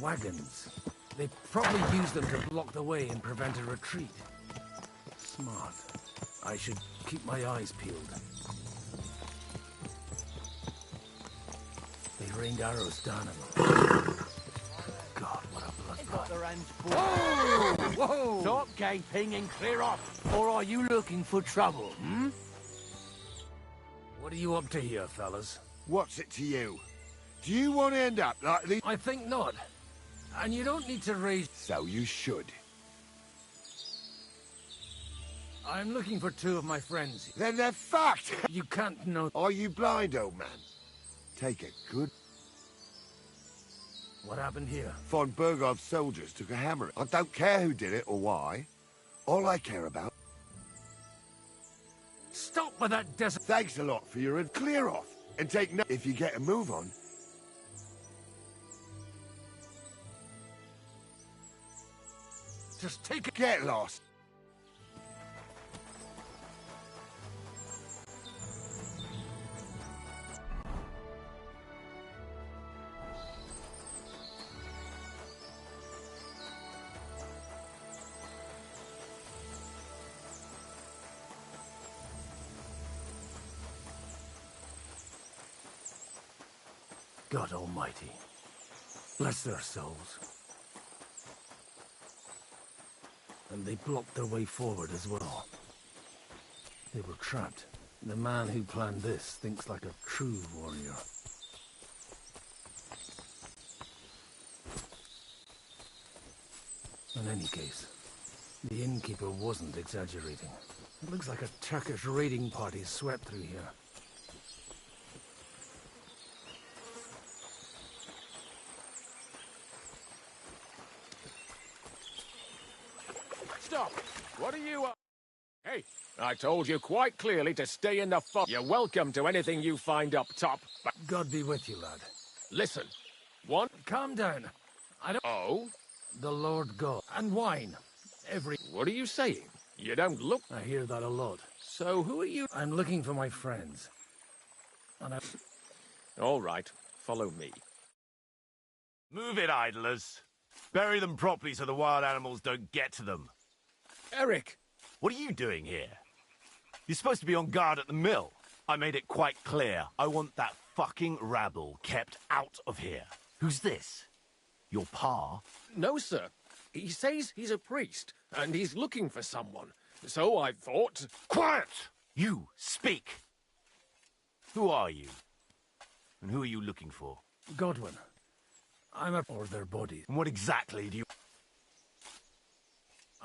S18: Wagons. They probably used them to block the way and prevent a retreat. Smart. I should keep my eyes peeled. They rained arrows down on them. God, what a blood.
S9: Got their hands full. Whoa! Whoa! Stop gaping and clear off. Or are you looking for trouble, hmm?
S18: What are you up to here, fellas?
S15: What's it to you? Do you want to end up like the...
S18: I think not. And you don't need to raise...
S15: So you should.
S18: I'm looking for two of my friends.
S15: Then they're fucked!
S18: You can't know...
S15: Are you blind, old man? Take a good...
S18: What happened here?
S15: Von Bergov's soldiers took a hammer. I don't care who did it or why. All I care about...
S18: Stop with that desert...
S15: Thanks a lot for your... Clear off and take no... If you get a move on...
S18: Just take it...
S15: Get lost.
S18: God Almighty. Bless their souls. And they blocked their way forward as well. They were trapped. The man who planned this thinks like a true warrior. In any case, the innkeeper wasn't exaggerating. It looks like a Turkish raiding party swept through here.
S6: Stop! What are you... Hey, I told you quite clearly to stay in the fog. You're welcome to anything you find up top, but...
S18: God be with you, lad.
S6: Listen, one...
S18: Calm down. I don't...
S6: Oh?
S18: The Lord God. And wine. Every...
S6: What are you saying? You don't look...
S18: I hear that a lot.
S6: So who are you...
S18: I'm looking for my friends. And I...
S6: All right, follow me.
S16: Move it, idlers. Bury them properly so the wild animals don't get to them.
S6: Eric!
S16: What are you doing here? You're supposed to be on guard at the mill. I made it quite clear. I want that fucking rabble kept out of here. Who's this? Your pa?
S6: No, sir. He says he's a priest, and he's looking for someone. So I thought...
S16: Quiet! You, speak! Who are you? And who are you looking for?
S18: Godwin. I'm up for their bodies.
S16: And what exactly do you...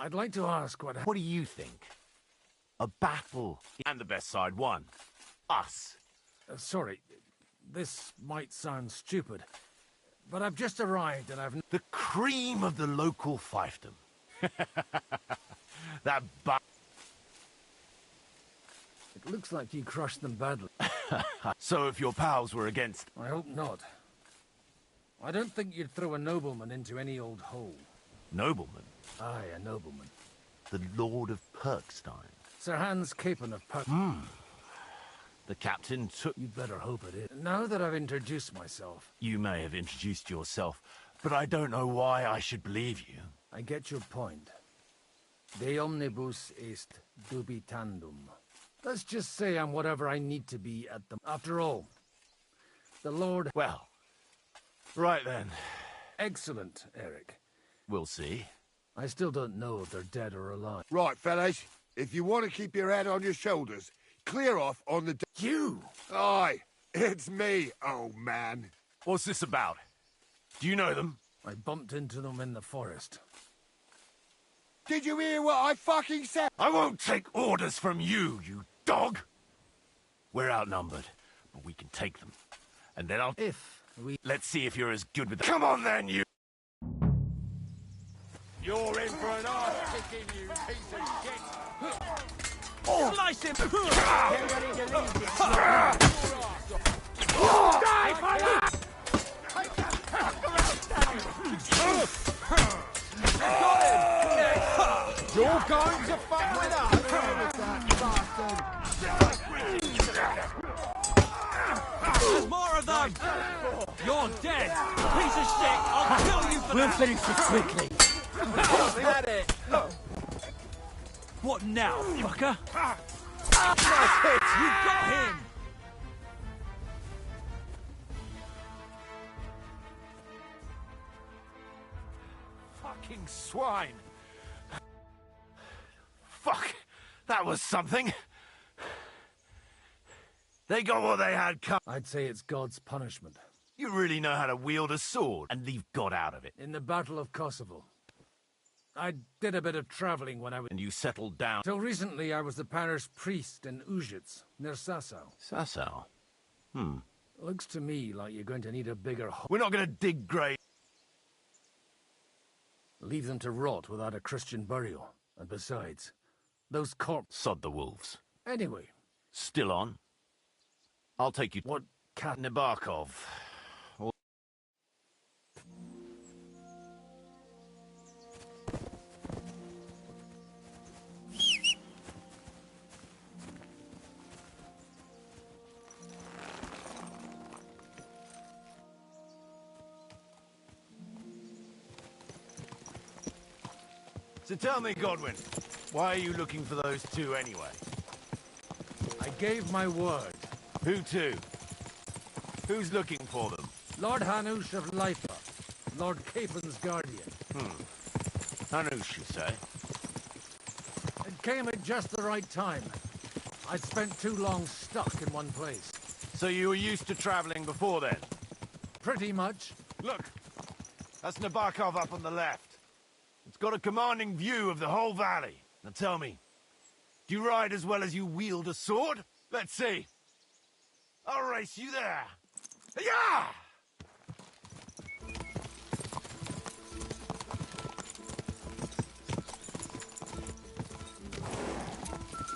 S18: I'd like to ask what...
S16: What do you think? A battle. And the best side won. Us.
S18: Sorry, this might sound stupid, but I've just arrived and I've...
S16: The cream of the local fiefdom. That
S18: It looks like you crushed them badly.
S16: So if your pals were against...
S18: I hope not. I don't think you'd throw a nobleman into any old hole.
S16: Nobleman?
S18: Aye, a nobleman.
S16: The Lord of Perkstein.
S18: Sir Hans Capon of Perk...
S16: The captain took...
S18: You'd better hope it is. Now that I've introduced myself...
S16: You may have introduced yourself, but I don't know why I should believe you.
S18: I get your point. De omnibus est dubitandum. Let's just say I'm whatever I need to be at the... After all, the Lord...
S16: Well, right then.
S18: Excellent, Eric.
S16: We'll see.
S18: I still don't know if they're dead or alive.
S15: Right, fellas. If you want to keep your head on your shoulders, clear off on the...
S16: You?
S15: Aye, it's me, old man.
S16: What's this about? Do you know them?
S18: I bumped into them in the forest.
S15: Did you hear what I fucking said?
S16: I won't take orders from you, you dog! We're outnumbered, but we can take them. And then I'll...
S18: If we...
S16: Let's see if you're as good with... Come on then, you...
S9: You're in for an arse-kicking, you piece of shit!
S2: Oh. Slice him!
S9: Get ready to leave this. Die for that! Got him! You're going to fuck with us!
S2: There's more of them! You're dead! Piece of shit! I'll kill you for
S4: We'll
S2: that!
S4: finish this quickly.
S9: Had it!
S2: What now, fucker? You got him!
S16: Fucking swine! Fuck! That was something! They got what they had come.
S18: I'd say it's God's punishment.
S16: You really know how to wield a sword and leave God out of it.
S18: In the Battle of Kosovo. I did a bit of traveling when I was...
S16: And you settled down.
S18: Till recently, I was the parish priest in Ujits, near Sasau.
S16: Sasau?
S18: Looks to me like you're going to need a bigger hole.
S16: We're not going to dig graves.
S18: Leave them to rot without a Christian burial. And besides, those corpses...
S16: Sod the wolves.
S18: Anyway.
S16: Still on? I'll take you...
S18: What cat...
S16: Nabokov. So tell me, Godwin, why are you looking for those two anyway?
S18: I gave my word.
S16: Who to? Who's looking for them?
S18: Lord Hanush of Lipa, Lord Capon's guardian.
S16: Hanush, you say?
S18: It came at just the right time. I'd spent too long stuck in one place.
S16: So you were used to traveling before then?
S18: Pretty much.
S16: Look, that's Nabokov up on the left. It's got a commanding view of the whole valley. Now tell me, do you ride as well as you wield a sword? Let's see. I'll race you there. Yeah!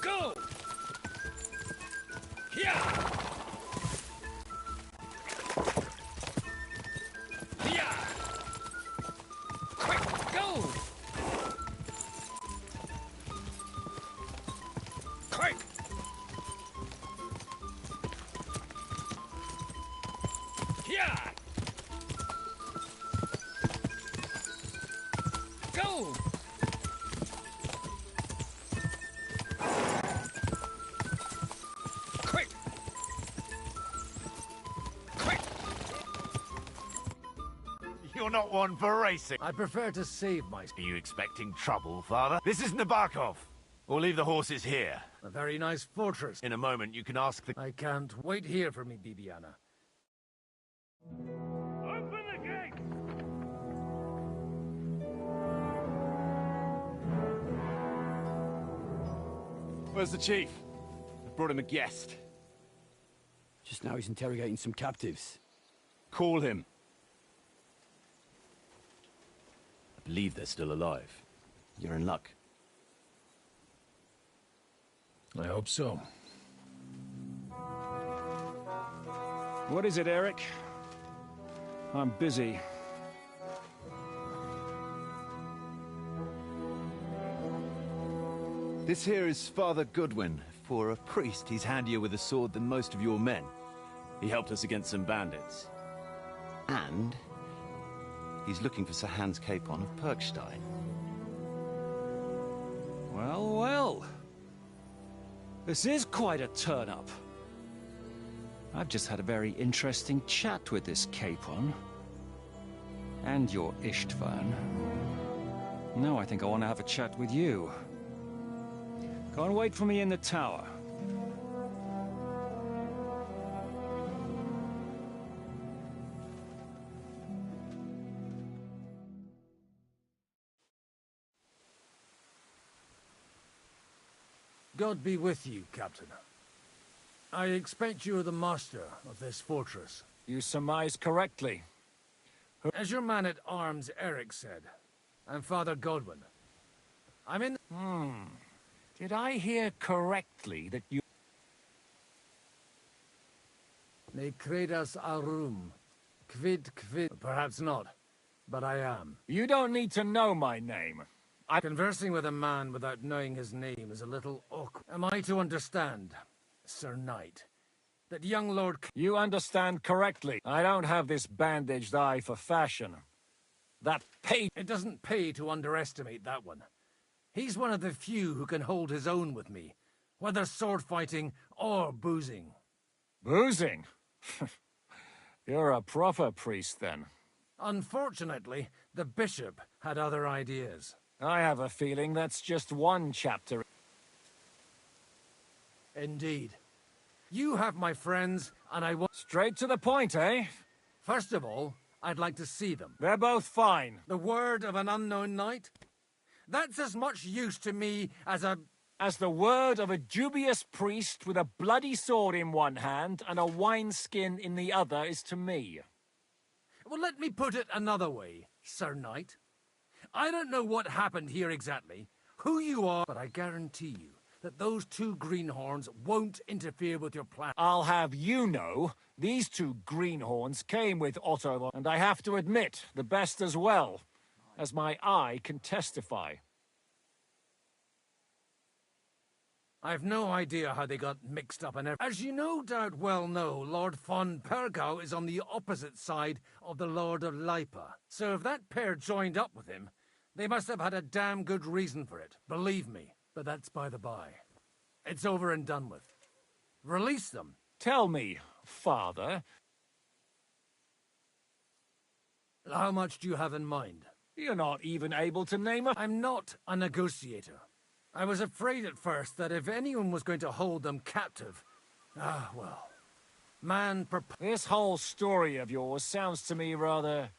S2: Go! Yeah! Yeah! Quick, go! Quick! Yeah! Go! Quick! Quick!
S16: You're not one for racing.
S18: I prefer to save my...
S16: Are you expecting trouble, Father? This is Nabokov. We'll leave the horses here.
S18: A very nice fortress.
S16: In a moment, you can ask the...
S18: I can't wait here for me, Bibiana.
S9: Open the gate!
S21: Where's the chief? I brought him a guest.
S22: Just now he's interrogating some captives.
S21: Call him.
S22: I believe they're still alive. You're in luck.
S23: I hope so.
S2: What is it, Eric? I'm busy.
S3: This here is Father Goodwin. For a priest, he's handier with a sword than most of your men. He helped us against some bandits. And he's looking for Sir Hans Capon of Perkstein.
S2: Well, well. This is quite a turn-up. I've just had a very interesting chat with this Capon. And your Istvan. Now I think I want to have a chat with you. Go and wait for me in the tower.
S18: God be with you, Captain. I expect you are the master of this fortress.
S23: You surmise correctly.
S18: As your man-at-arms Eric said, I'm Father Godwin. I'm in...
S23: Did I hear correctly that you...
S18: Ne credas aurum. Quid. Perhaps not, but I am.
S23: You don't need to know my name.
S18: Conversing with a man without knowing his name is a little awkward. Am I to understand, Sir Knight, that young Lord...
S23: You understand correctly. I don't have this bandaged eye for fashion. That pay...
S18: It doesn't pay to underestimate that one. He's one of the few who can hold his own with me, whether sword fighting or boozing.
S23: Boozing? You're a proper priest, then.
S18: Unfortunately, the bishop had other ideas.
S23: I have a feeling that's just one chapter.
S18: Indeed. You have my friends, and I want...
S23: Straight to the point, eh?
S18: First of all, I'd like to see them.
S23: They're both fine.
S18: The word of an unknown knight? That's as much use to me as a...
S23: As the word of a dubious priest with a bloody sword in one hand and a wineskin in the other is to me.
S18: Well, let me put it another way, Sir Knight. I don't know what happened here exactly, who you are, but I guarantee you that those two greenhorns won't interfere with your plan.
S23: I'll have you know, these two greenhorns came with Otto, and I have to admit, the best as well, as my eye can testify.
S18: I've no idea how they got mixed up in everything. As you no doubt well know, Lord von Pergau is on the opposite side of the Lord of Lipa. So if that pair joined up with him, they must have had a damn good reason for it, believe me. But that's by the by. It's over and done with. Release them.
S23: Tell me, Father.
S18: How much do you have in mind?
S23: You're not even able to name a...
S18: I'm not a negotiator. I was afraid at first that if anyone was going to hold them captive... well... This
S23: whole story of yours sounds to me rather...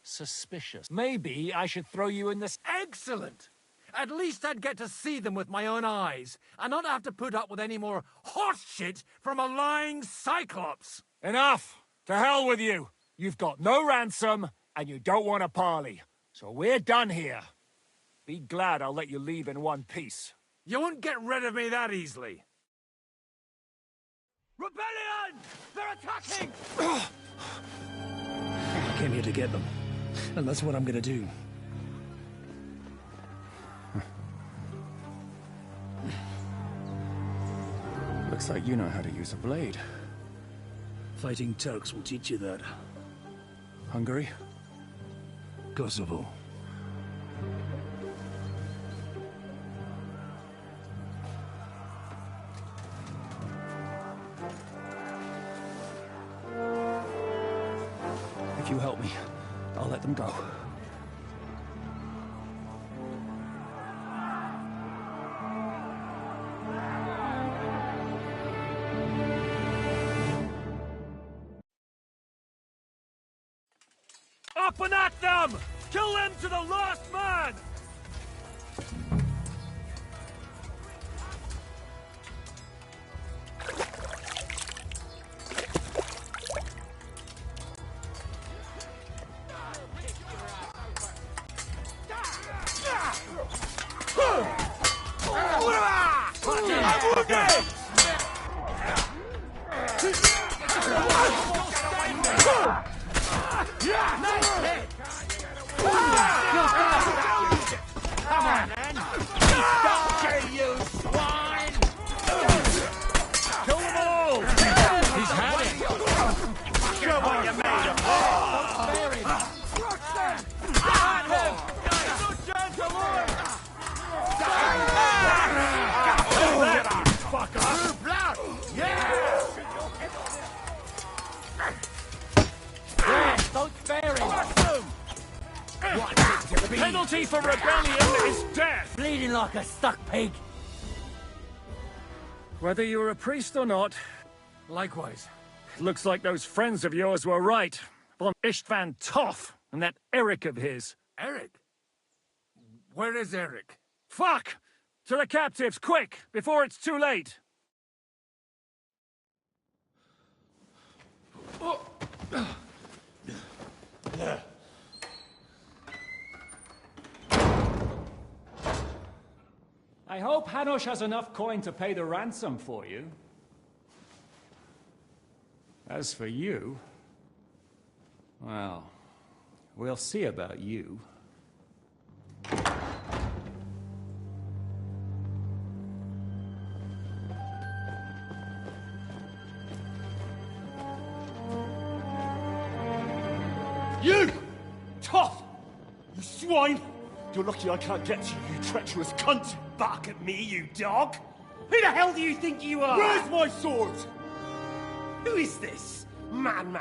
S23: suspicious. Maybe I should throw you in this...
S18: Excellent! At least I'd get to see them with my own eyes, and not have to put up with any more horse shit from a lying cyclops!
S23: Enough! To hell with you! You've got no ransom, and you don't want a parley. So we're done here. Be glad I'll let you leave in one piece.
S18: You won't get rid of me that easily. Rebellion! They're attacking!
S2: I came here to get them, and that's what I'm gonna do. Looks like you know how to use a blade. Fighting Turks will teach you that. Hungary? Kosovo. If you help me, I'll let them go.
S23: Up and at them! Kill them to the last man!
S9: Yeah!
S21: penalty for rebellion is death!
S4: Bleeding like a stuck pig.
S21: Whether you're a priest or not,
S18: Likewise.
S21: looks like those friends of yours were right. Von Istvan Toth and that Eric of his.
S18: Eric? Where is Eric?
S21: Fuck! To the captives, quick, before it's too late!
S2: I hope Hanush has enough coin to pay the ransom for you. As for you, well, we'll see about you.
S21: You! Toth! You swine! You're lucky I can't get to you, you treacherous cunt!
S12: Bark at me, you dog! Who the hell do you think you are?
S21: Where's my sword?
S12: Who is this? Man.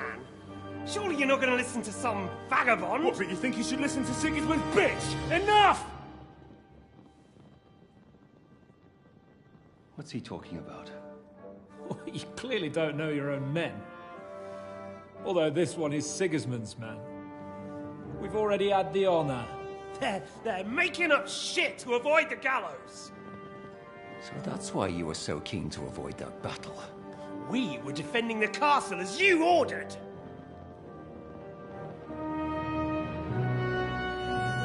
S12: Surely you're not going to listen to some vagabond?
S21: What, but you think you should listen to Sigismund's bitch? Enough!
S2: What's he talking about? You clearly don't know your own men. Although this one is Sigismund's man. We've already had the honor.
S12: They're making up shit to avoid the gallows.
S2: So that's why you were so keen to avoid that battle.
S12: We were defending the castle as you ordered.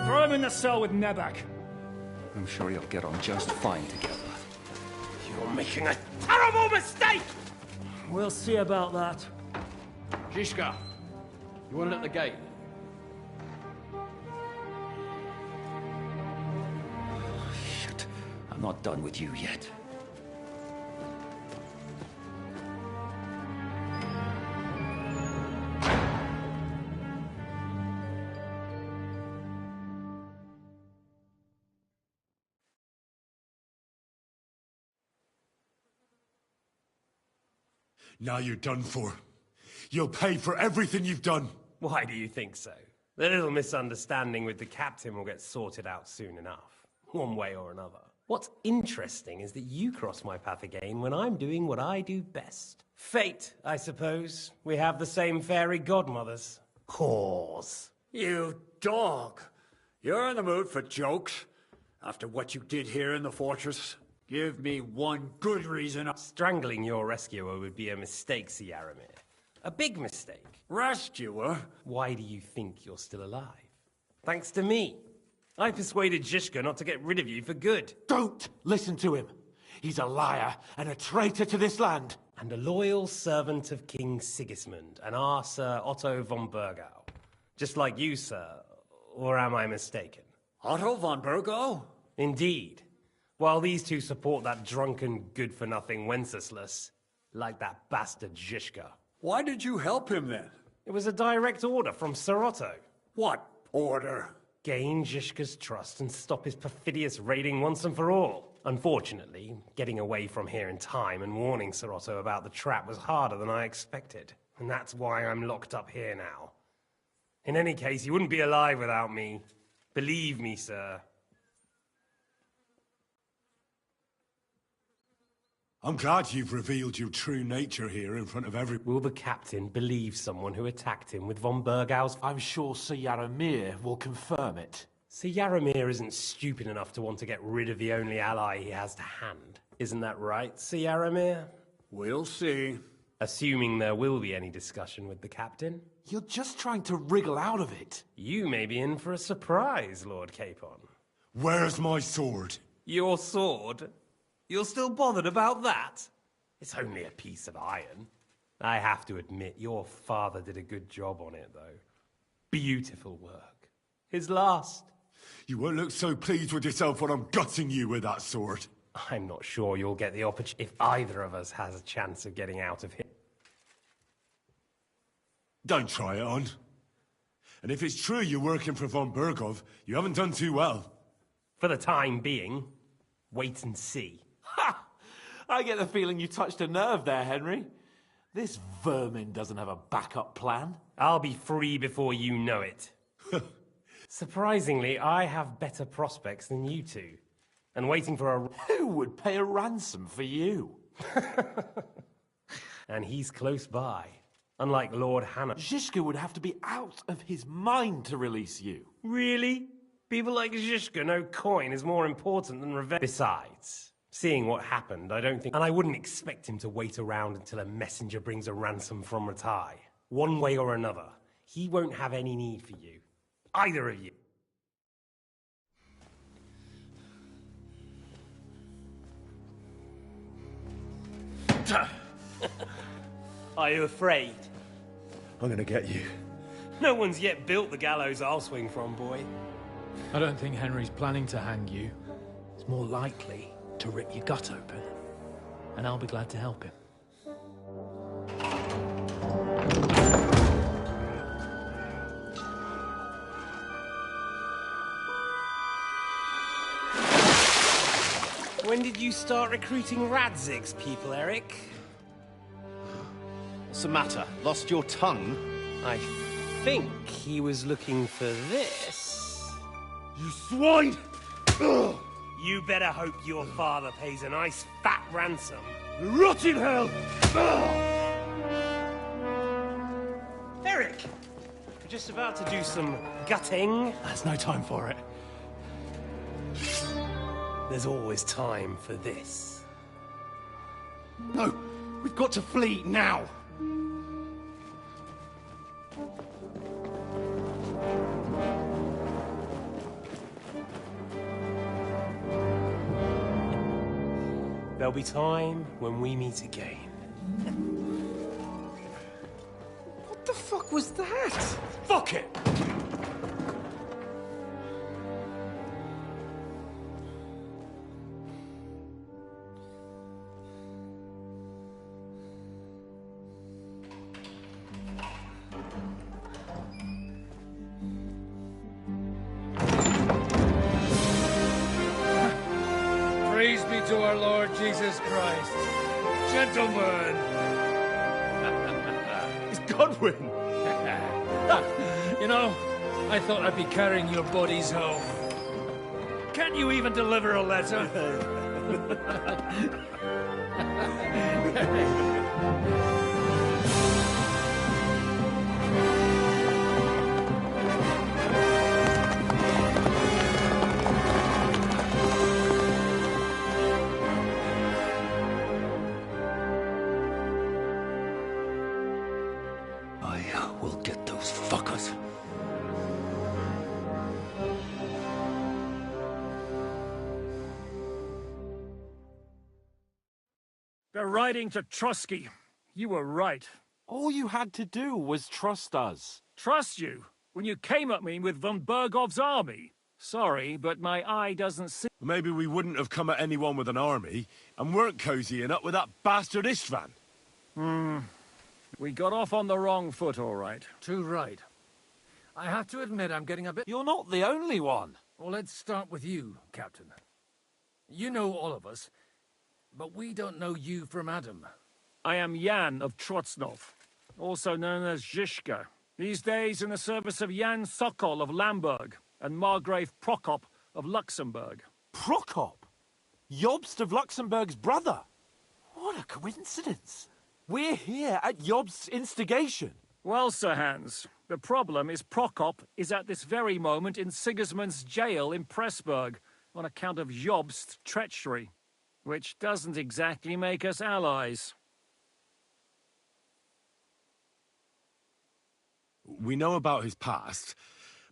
S2: Throw him in the cell with Nebak. I'm sure you'll get on just fine together.
S12: You're making a terrible mistake!
S2: We'll see about that.
S11: Zizka, you want it at the gate?
S2: Shit, I'm not done with you yet.
S8: Now you're done for. You'll pay for everything you've done.
S12: Why do you think so? The little misunderstanding with the captain will get sorted out soon enough, one way or another. What's interesting is that you cross my path again when I'm doing what I do best. Fate, I suppose. We have the same fairy godmothers. Whores.
S14: You dog! You're in the mood for jokes? After what you did here in the fortress? Give me one good reason.
S12: Strangling your rescuer would be a mistake, Sir Yaramir. A big mistake.
S14: Rescuer?
S12: Why do you think you're still alive? Thanks to me. I persuaded Zizka not to get rid of you for good.
S16: Don't listen to him. He's a liar and a traitor to this land.
S12: And a loyal servant of King Sigismund and our Sir Otto von Burgau. Just like you, sir. Or am I mistaken?
S14: Otto von Burgau?
S12: Indeed. While these two support that drunken, good-for-nothing Wenceslas, like that bastard Zizka.
S14: Why did you help him then?
S12: It was a direct order from Sir Otto.
S14: What order?
S12: Gain Zizka's trust and stop his perfidious raiding once and for all. Unfortunately, getting away from here in time and warning Sir Otto about the trap was harder than I expected. And that's why I'm locked up here now. In any case, he wouldn't be alive without me. Believe me, sir.
S8: I'm glad you've revealed your true nature here in front of everyone.
S12: Will the captain believe someone who attacked him with von Burgau's...
S16: I'm sure Sir Yaramir will confirm it.
S12: Sir Yaramir isn't stupid enough to want to get rid of the only ally he has to hand. Isn't that right, Sir Yaramir?
S14: We'll see.
S12: Assuming there will be any discussion with the captain.
S16: You're just trying to wriggle out of it.
S12: You may be in for a surprise, Lord Capon.
S8: Where's my sword?
S12: Your sword? You're still bothered about that? It's only a piece of iron. I have to admit, your father did a good job on it, though. Beautiful work. His last.
S8: You won't look so pleased with yourself when I'm gutting you with that sword.
S12: I'm not sure you'll get the opportunity if either of us has a chance of getting out of here.
S8: Don't try it on. And if it's true you're working for von Burgov, you haven't done too well.
S12: For the time being, wait and see.
S16: Ha! I get the feeling you touched a nerve there, Henry. This vermin doesn't have a backup plan.
S12: I'll be free before you know it. Surprisingly, I have better prospects than you two. And waiting for a...
S6: Who would pay a ransom for you?
S12: And he's close by. Unlike Lord Hannah.
S6: Zhishka would have to be out of his mind to release you.
S12: Really? People like Zhishka know coin is more important than revenge. Besides, seeing what happened, I don't think... And I wouldn't expect him to wait around until a messenger brings a ransom from Rattay. One way or another, he won't have any need for you. Either of you. Are you afraid?
S8: I'm gonna get you.
S12: No one's yet built the gallows I'll swing from, boy.
S23: I don't think Henry's planning to hang you. It's more likely to rip your gut open. And I'll be glad to help him.
S12: When did you start recruiting Radzig's people, Eric?
S3: What's the matter? Lost your tongue?
S12: I think he was looking for this.
S16: You swine!
S12: You better hope your father pays a nice fat ransom.
S16: Rot in hell!
S12: Eric! We're just about to do some gutting.
S23: There's no time for it.
S12: There's always time for this.
S16: No! We've got to flee now!
S12: There'll be time when we meet again.
S16: What the fuck was that?
S12: Fuck it!
S22: Praise be to our Lord Jesus Christ. Gentlemen!
S16: It's Godwin!
S22: You know, I thought I'd be carrying your bodies home. Can't you even deliver a letter?
S23: I will get those fuckers.
S21: They're riding to Trotsky. You were right.
S6: All you had to do was trust us.
S21: Trust you? When you came at me with von Bergov's army? Sorry, but my eye doesn't see...
S8: Maybe we wouldn't have come at anyone with an army, and weren't cozying up with that bastard Istvan.
S21: We got off on the wrong foot, all right.
S18: Too right. I have to admit I'm getting a bit...
S6: You're not the only one.
S18: Well, let's start with you, Captain. You know all of us, but we don't know you from Adam.
S21: I am Jan of Trotsnov, also known as Zhishka. These days in the service of Jan Sokol of Lamberg and Margrave Prokop of Luxembourg.
S6: Prokop? Jobst of Luxembourg's brother? What a coincidence. We're here at Jobst's instigation.
S21: Well, Sir Hans, the problem is Prokop is at this very moment in Sigismund's jail in Pressburg on account of Jobst's treachery, which doesn't exactly make us allies.
S8: We know about his past,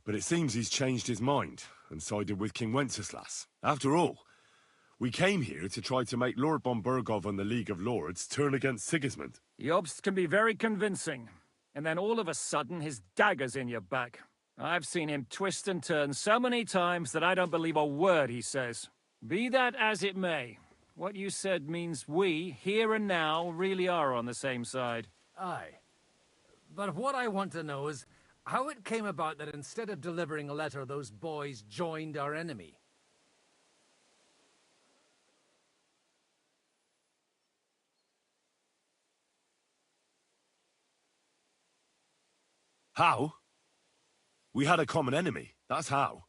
S8: but it seems he's changed his mind and sided with King Wenceslas. After all, we came here to try to make Lord von Bergov and the League of Lords turn against Sigismund.
S21: Jobst can be very convincing, and then all of a sudden his dagger's in your back. I've seen him twist and turn so many times that I don't believe a word he says. Be that as it may, what you said means we, here and now, really are on the same side.
S18: Aye. But what I want to know is how it came about that instead of delivering a letter, those boys joined our enemy.
S8: How? We had a common enemy, that's how.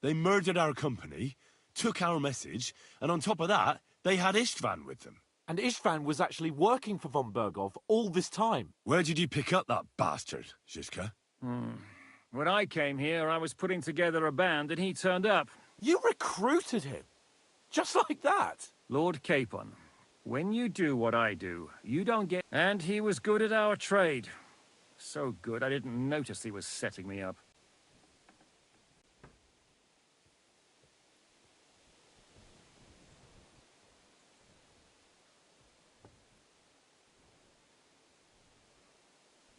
S8: They murdered our company, took our message, and on top of that, they had Istvan with them.
S6: And Istvan was actually working for von Berghoff all this time.
S8: Where did you pick up that bastard, Žižka?
S21: When I came here, I was putting together a band and he turned up.
S6: You recruited him? Just like that?
S21: Lord Capon, when you do what I do, you don't get... And he was good at our trade. So good, I didn't notice he was setting me up.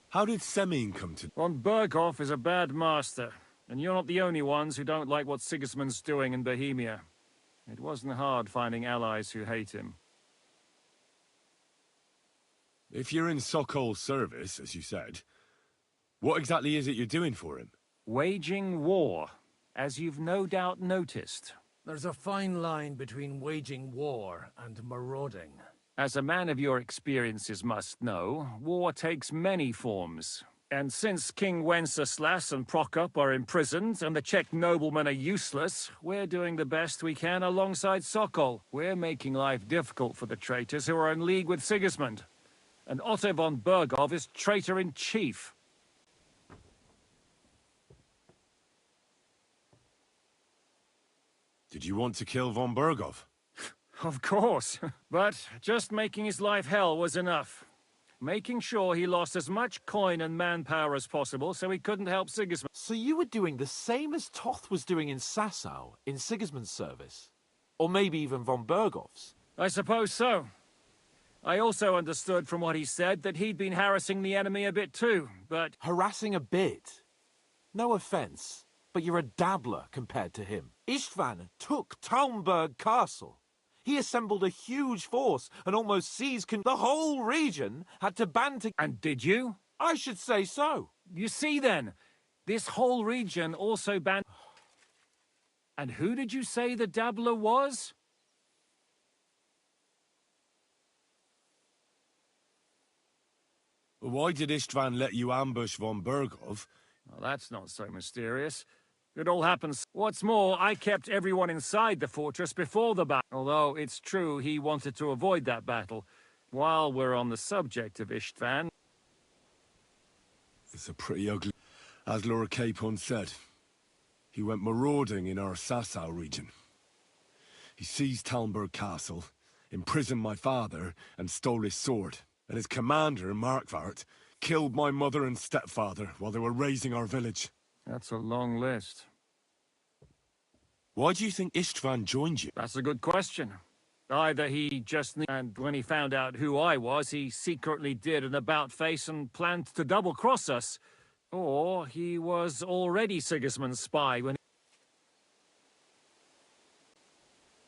S8: How did Semyon come to...
S21: Von Berghoff is a bad master, and you're not the only ones who don't like what Sigismund's doing in Bohemia. It wasn't hard finding allies who hate him.
S8: If you're in Sokol's service, as you said, what exactly is it you're doing for him?
S21: Waging war, as you've no doubt noticed.
S18: There's a fine line between waging war and marauding.
S21: As a man of your experiences must know, war takes many forms. And since King Wenceslas and Prokop are imprisoned and the Czech noblemen are useless, we're doing the best we can alongside Sokol. We're making life difficult for the traitors who are in league with Sigismund. And Otto von Berghoff is traitor-in-chief.
S8: Did you want to kill von Berghoff?
S21: Of course, but just making his life hell was enough. Making sure he lost as much coin and manpower as possible so he couldn't help Sigismund.
S6: So you were doing the same as Toth was doing in Sasau, in Sigismund's service? Or maybe even von Berghoff's?
S21: I suppose so. I also understood from what he said that he'd been harassing the enemy a bit too, but...
S6: Harassing a bit? No offense, but you're a dabbler compared to him. Istvan took Talmberg Castle. He assembled a huge force and almost seized the whole region had to band together.
S21: And did you?
S6: I should say so.
S21: You see then, this whole region also banned... And who did you say the dabbler was?
S8: Why did Istvan let you ambush von Berghoff?
S21: Well, that's not so mysterious. It all happens. What's more, I kept everyone inside the fortress before the battle. Although it's true he wanted to avoid that battle. While we're on the subject of Istvan...
S8: It's a pretty ugly... As Lord Capon said, he went marauding in our Sasau region. He seized Talmberg Castle, imprisoned my father, and stole his sword. And his commander, Markvart, killed my mother and stepfather while they were raising our village.
S21: That's a long list.
S8: Why do you think Istvan joined you?
S21: That's a good question. Either he just knew, and when he found out who I was, he secretly did an about-face and planned to double-cross us. Or he was already Sigismund's spy when...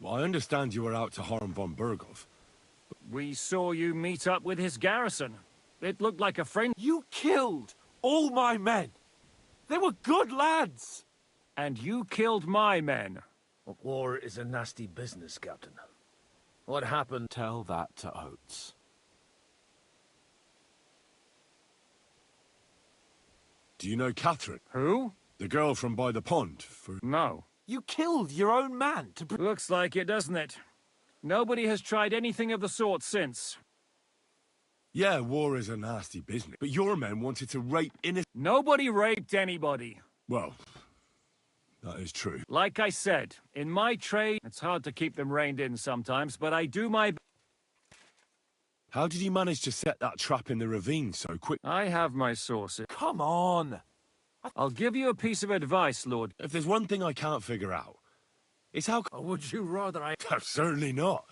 S8: Well, I understand you were out to harm von Berghoff.
S21: We saw you meet up with his garrison. It looked like a friend...
S6: You killed all my men! They were good lads!
S21: And you killed my men.
S18: War is a nasty business, Captain. What happened?
S6: Tell that to Oates.
S8: Do you know Catherine?
S21: Who?
S8: The girl from by the pond.
S21: No.
S6: You killed your own man to...
S21: Looks like it, doesn't it? Nobody has tried anything of the sort since.
S8: Yeah, war is a nasty business, but your men wanted to rape innocent...
S21: Nobody raped anybody.
S8: Well, that is true.
S21: Like I said, in my trade, it's hard to keep them reined in sometimes, but I do my...
S8: How did you manage to set that trap in the ravine so quick?
S21: I have my sources.
S6: Come on!
S21: I'll give you a piece of advice, Lord.
S8: If there's one thing I can't figure out, it's how...
S18: Or would you rather I...
S8: Certainly not.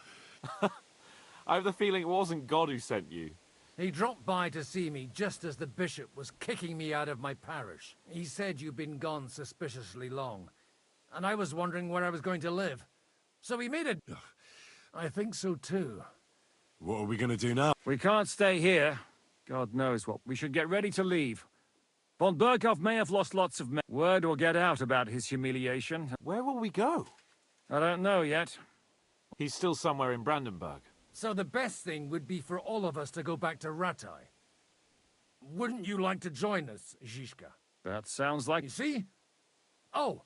S6: I have the feeling it wasn't God who sent you.
S18: He dropped by to see me just as the bishop was kicking me out of my parish. He said you'd been gone suspiciously long, and I was wondering where I was going to live. So he made it. I think so too.
S8: What are we going to do now?
S21: We can't stay here. God knows what. We should get ready to leave. Von Berghoff may have lost lots of men. Word will get out about his humiliation.
S6: Where will we go?
S21: I don't know yet.
S6: He's still somewhere in Brandenburg.
S18: So the best thing would be for all of us to go back to Ratai. Wouldn't you like to join us, Žižka?
S21: That sounds like...
S18: You see? Oh,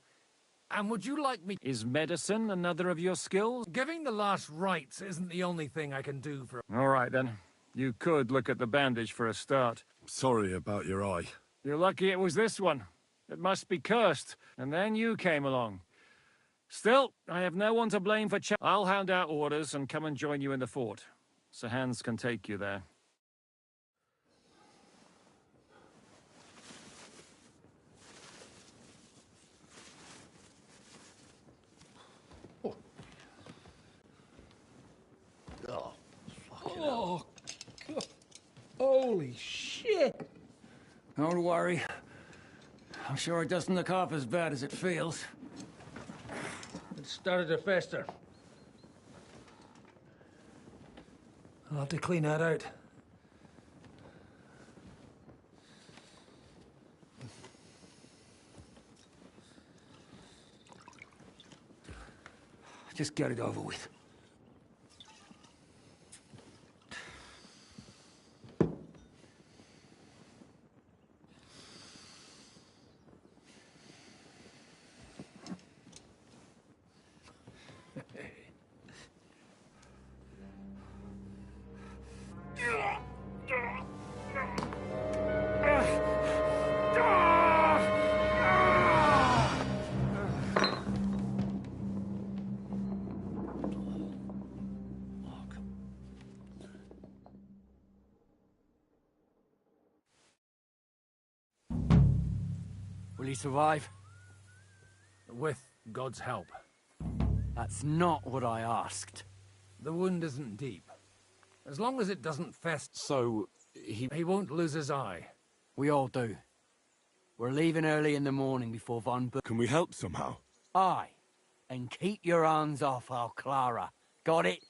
S18: and would you like me...
S21: Is medicine another of your skills?
S18: Giving the last rites isn't the only thing I can do for...
S21: All right, then. You could look at the bandage for a start.
S8: Sorry about your eye.
S21: You're lucky it was this one. It must be cursed. And then you came along. Still, I have no one to blame for... I'll hand out orders and come and join you in the fort. Sir Hans can take you there.
S2: Oh, God. Holy shit! Don't worry. I'm sure it doesn't look half as bad as it feels.
S18: It started to fester. I'll have to clean that out.
S2: Just get it over with.
S4: Will he survive?
S18: With God's help.
S4: That's not what I asked.
S18: The wound isn't deep. As long as it doesn't fester...
S6: So, he
S18: won't lose his eye.
S4: We all do. We're leaving early in the morning before Von Bur...
S8: Can we help somehow?
S4: Aye. And keep your hands off our Clara. Got it?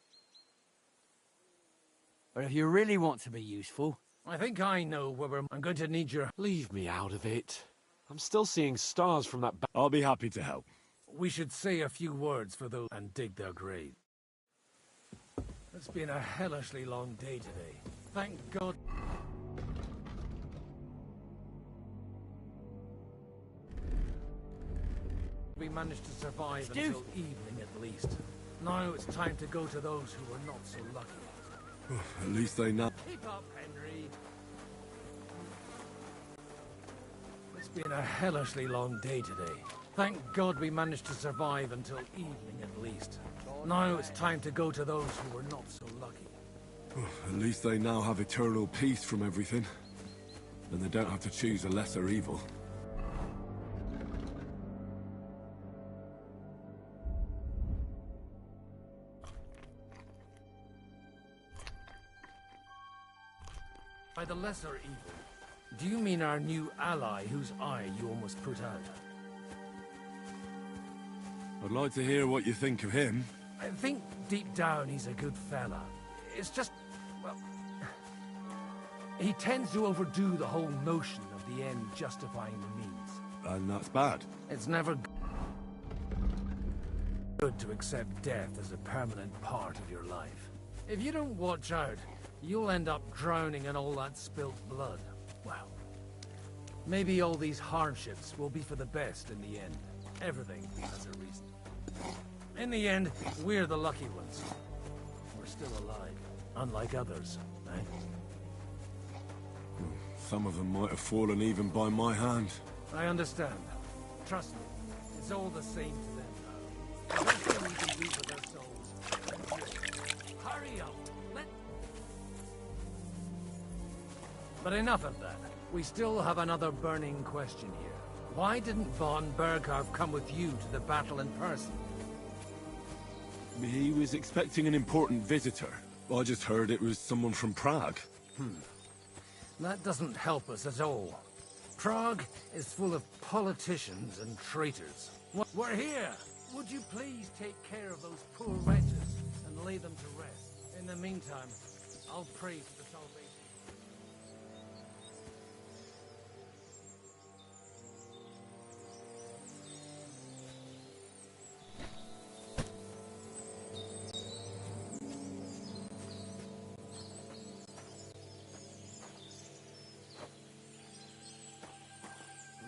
S4: But if you really want to be useful...
S18: I think I know where I'm going to need your...
S6: Leave me out of it. I'm still seeing stars from that...
S8: I'll be happy to help.
S18: We should say a few words for those and dig their grave. It's been a hellishly long day today. Thank God. We managed to survive until evening at least. Now it's time to go to those who were not so lucky.
S8: At least they know.
S18: Keep up, Henry. It's been a hellishly long day today. Thank God we managed to survive until evening at least. Now it's time to go to those who were not so lucky.
S8: At least they now have eternal peace from everything. And they don't have to choose a lesser evil.
S18: By the lesser evil, do you mean our new ally whose eye you almost put out?
S8: I'd like to hear what you think of him.
S18: I think deep down he's a good fella. It's just, well... He tends to overdo the whole notion of the end justifying the means.
S8: And that's bad.
S18: It's never good to accept death as a permanent part of your life. If you don't watch out, you'll end up drowning in all that spilt blood. Well, maybe all these hardships will be for the best in the end. Everything has a reason. In the end, we're the lucky ones. We're still alive, unlike others, eh?
S8: Some of them might have fallen even by my hand.
S18: I understand. Trust me, it's all the same to them now. The best thing we can do for their souls. Hurry up! But enough of that. We still have another burning question here. Why didn't von Berghardt come with you to the battle in person?
S8: He was expecting an important visitor. I just heard it was someone from Prague.
S18: That doesn't help us at all. Prague is full of politicians and traitors. We're here! Would you please take care of those poor wretches and lay them to rest? In the meantime, I'll pray for the salvation.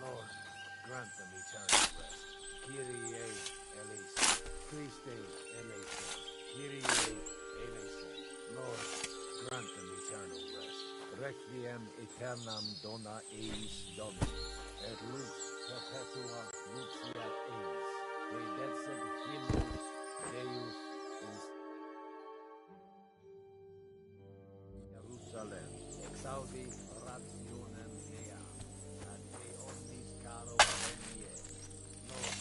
S18: Lord,
S23: grant them eternal rest. Kyrie eleison. Christe eleison. Kyrie eleison. Lord, grant them eternal rest. Requiem aeternam dona eis Domini. Et lux perpetua luxiat eis. Redexit hymnus Deus in Jerusalem. Exaudi rationem mea. Ad te omnis caro venie. Lord,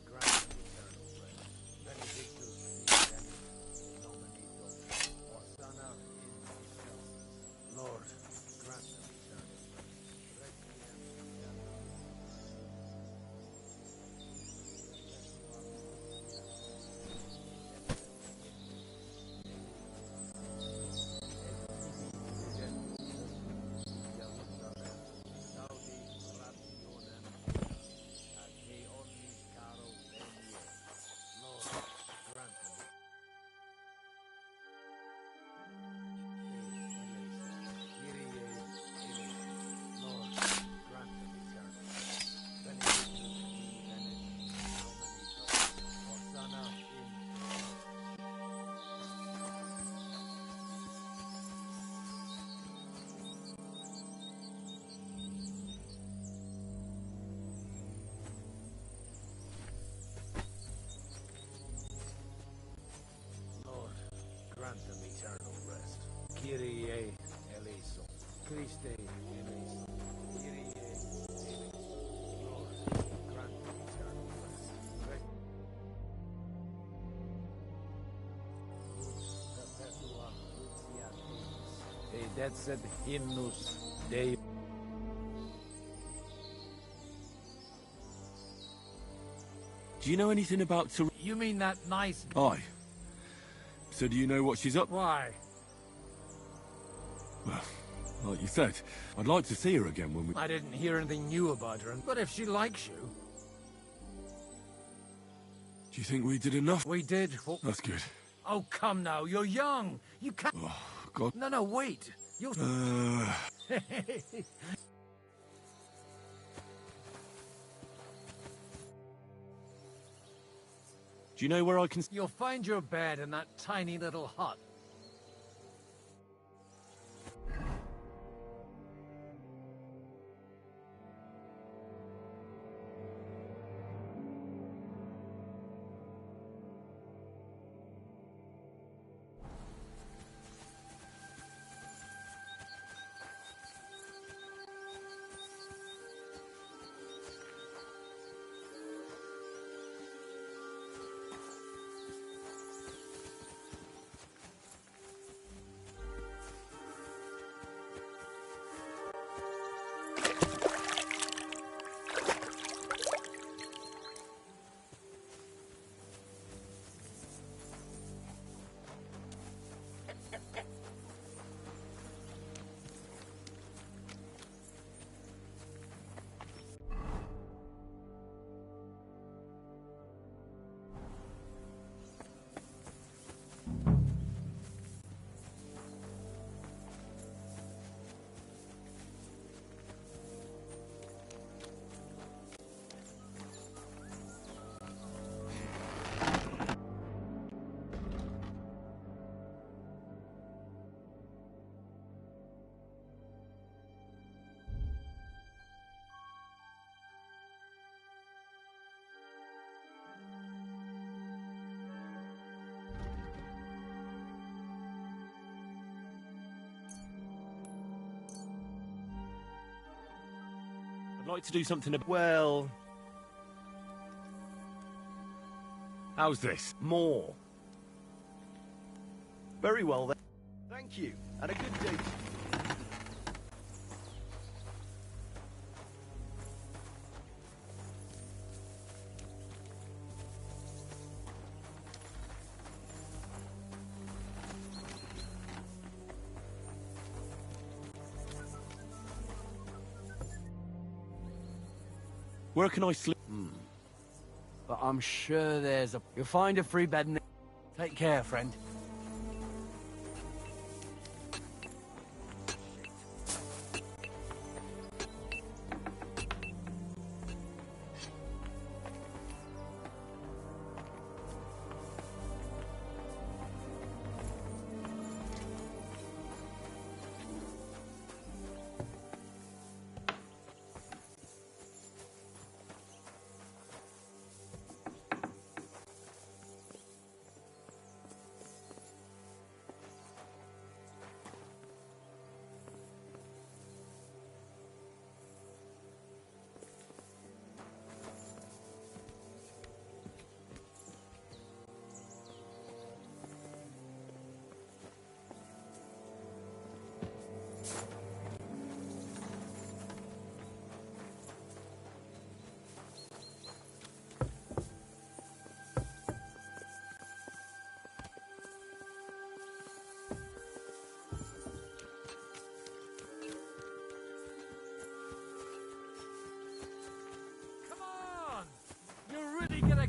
S23: grant them eternal rest. Benedictus Fidelis Nomini Domini. Hosanna in excelsis. Lord, grant them eternal rest. Requiem aeternam. Grant them eternal rest. Kyrie eleison. Christe eleison. Kyrie eleison. Lord, grant them eternal rest. Perpetua luxiat eis. Dedexit hymnus Dei.
S8: Do you know anything about Ter...
S18: You mean that nice...
S8: Aye. So do you know what she's up...
S18: Why?
S8: Well, like you said, I'd like to see her again when we...
S18: I didn't hear anything new about her, but if she likes you...
S8: Do you think we did enough?
S18: We did.
S8: That's good.
S18: Oh, come now, you're young. You can't...
S8: Oh, God.
S18: No, wait. You'll...
S8: Do you know where I can...
S18: You'll find your bed in that tiny little hut.
S8: I'd like to do something about...
S9: Well...
S8: How's this?
S9: More. Very well then. Thank you, and a good day to you.
S8: Where can I sleep?
S5: But I'm sure there's a... You'll find a free bed in... Take care, friend.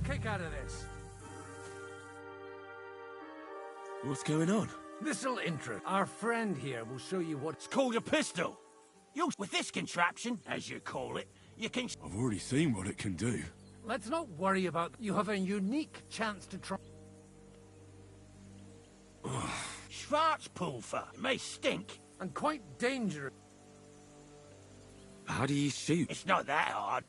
S18: kick out of this.
S19: What's going on?
S18: This'll interest. Our friend here will show you what...
S9: It's called a pistol. With this contraption, as you call it, you can...
S8: I've already seen what it can do.
S18: Let's not worry about... You have a unique chance to try...
S9: Schwarzpulver. It may stink.
S18: And quite dangerous.
S19: How do you shoot?
S9: It's not that hard.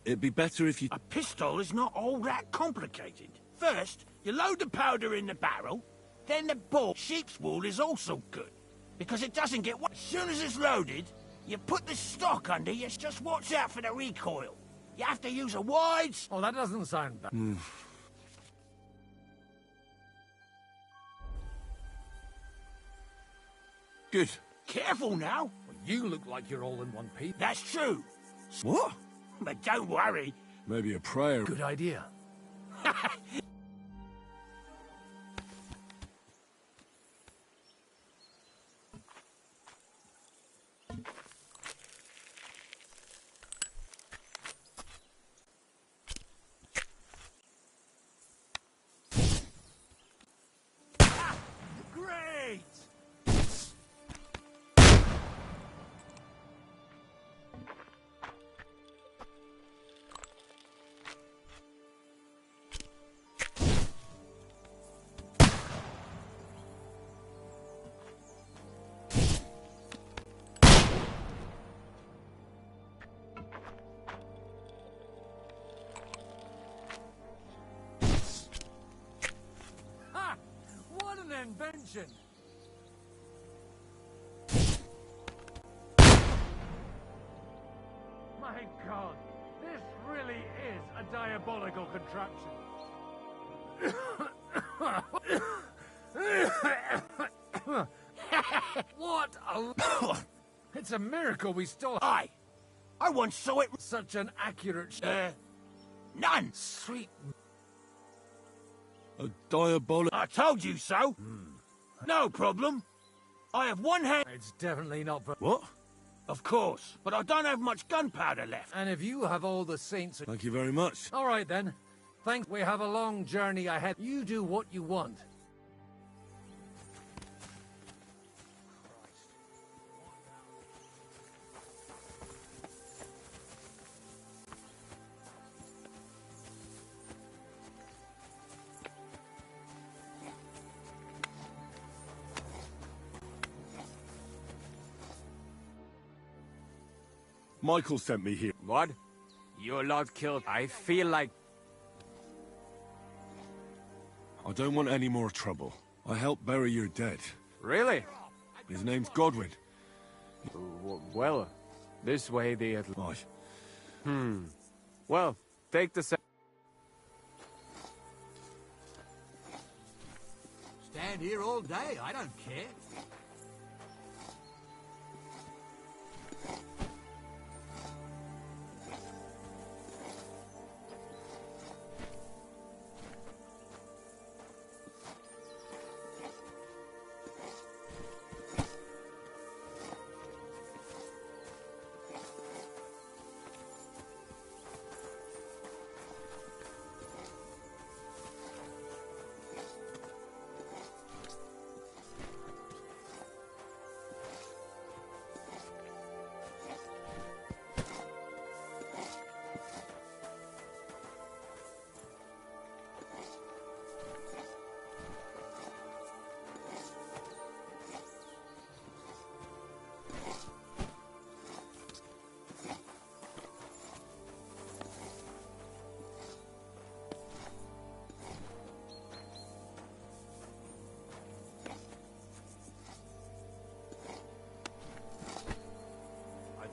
S19: It'd be better if you...
S9: A pistol is not all that complicated. First, you load the powder in the barrel, then the ball. Sheep's wool is also good, because it doesn't get wet. As soon as it's loaded, you put the stock under you. Just watch out for the recoil. You have to use a wide...
S18: Oh, that doesn't sound bad.
S19: Good.
S9: Careful now.
S18: Well, you look like you're all in one piece.
S9: That's true.
S19: What?
S9: But don't worry.
S8: Maybe a prayer.
S18: Good idea.
S9: Great!
S18: Ha! What an invention! My God, this really is a diabolical contraption. What a... It's a miracle we still...
S9: I once saw it...
S18: Such an accurate...
S9: None!
S18: Sweet...
S19: A diabolic...
S9: I told you so! No problem. I have one hand...
S18: It's definitely not...
S19: What?
S9: Of course, but I don't have much gunpowder left.
S18: And if you have all the saints...
S19: Thank you very much.
S18: All right, then. Thanks. We have a long journey ahead. You do what you want.
S8: Michael sent me here.
S6: What? Your lot killed. I feel like...
S8: I don't want any more trouble. I helped bury your dead.
S6: Really?
S8: His name's Godwin.
S6: Well, this way the...
S8: Right.
S6: Well, take the...
S9: Stand here all day, I don't care.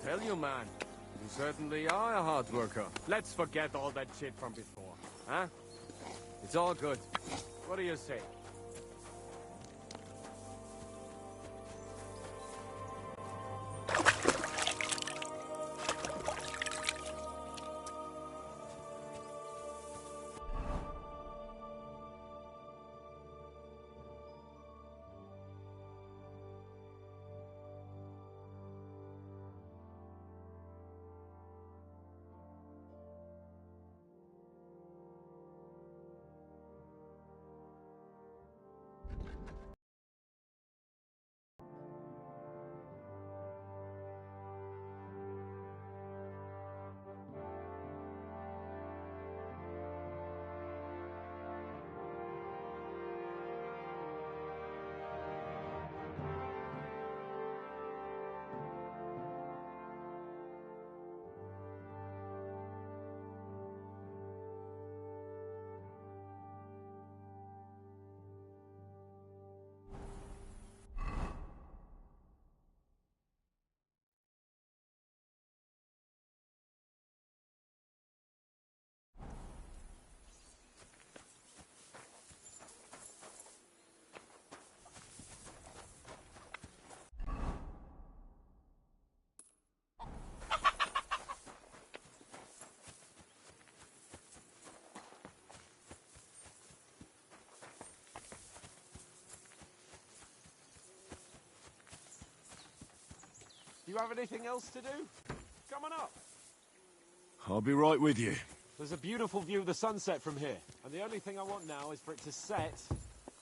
S6: Tell you, man, you certainly are a hard worker. Let's forget all that shit from before, huh? It's all good. What do you say? Do you have anything else to do? Come on up.
S8: I'll be right with you.
S6: There's a beautiful view of the sunset from here, and the only thing I want now is for it to set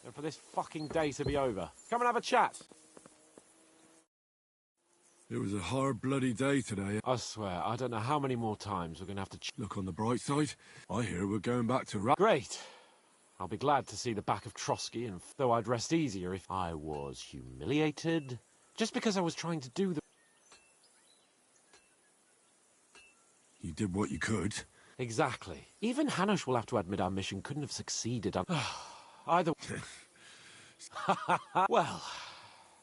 S6: and for this fucking day to be over. Come and have a chat.
S8: It was a hard bloody day today.
S6: I swear, I don't know how many more times we're going to have to...
S8: Look on the bright side. I hear we're going back to
S6: Great. I'll be glad to see the back of Trotsky, and though I'd rest easier if I was humiliated, just because I was trying to do the...
S8: You did what you could.
S6: Exactly. Even Hanush will have to admit our mission couldn't have succeeded on... Either... Well,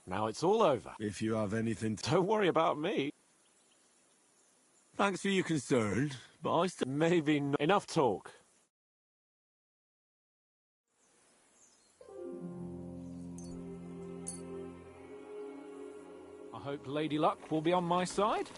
S6: now it's all over.
S8: If you have anything...
S6: Don't worry about me.
S8: Thanks for your concern, but I still...
S6: Maybe not. Enough talk.
S21: I hope Lady Luck will be on my side.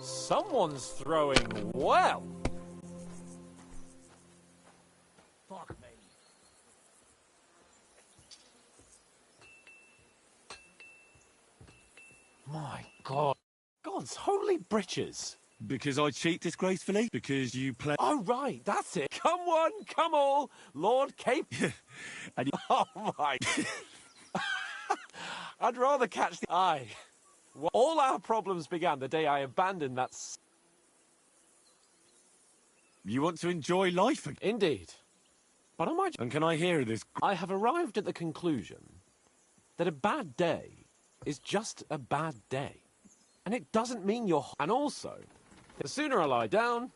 S6: Someone's throwing well.
S4: Fuck me.
S6: My God. God's holy britches.
S8: Because I cheat disgracefully? Because you play...
S6: Oh, right, that's it. Come one, come all, Lord Cape.
S8: And you...
S6: Oh, my... I'd rather catch the eye. All our problems began the day I abandoned that...
S8: You want to enjoy life again?
S6: Indeed. But I might...
S8: And can I hear this?
S6: I have arrived at the conclusion that a bad day is just a bad day. And it doesn't mean you're... And also, the sooner I lie down,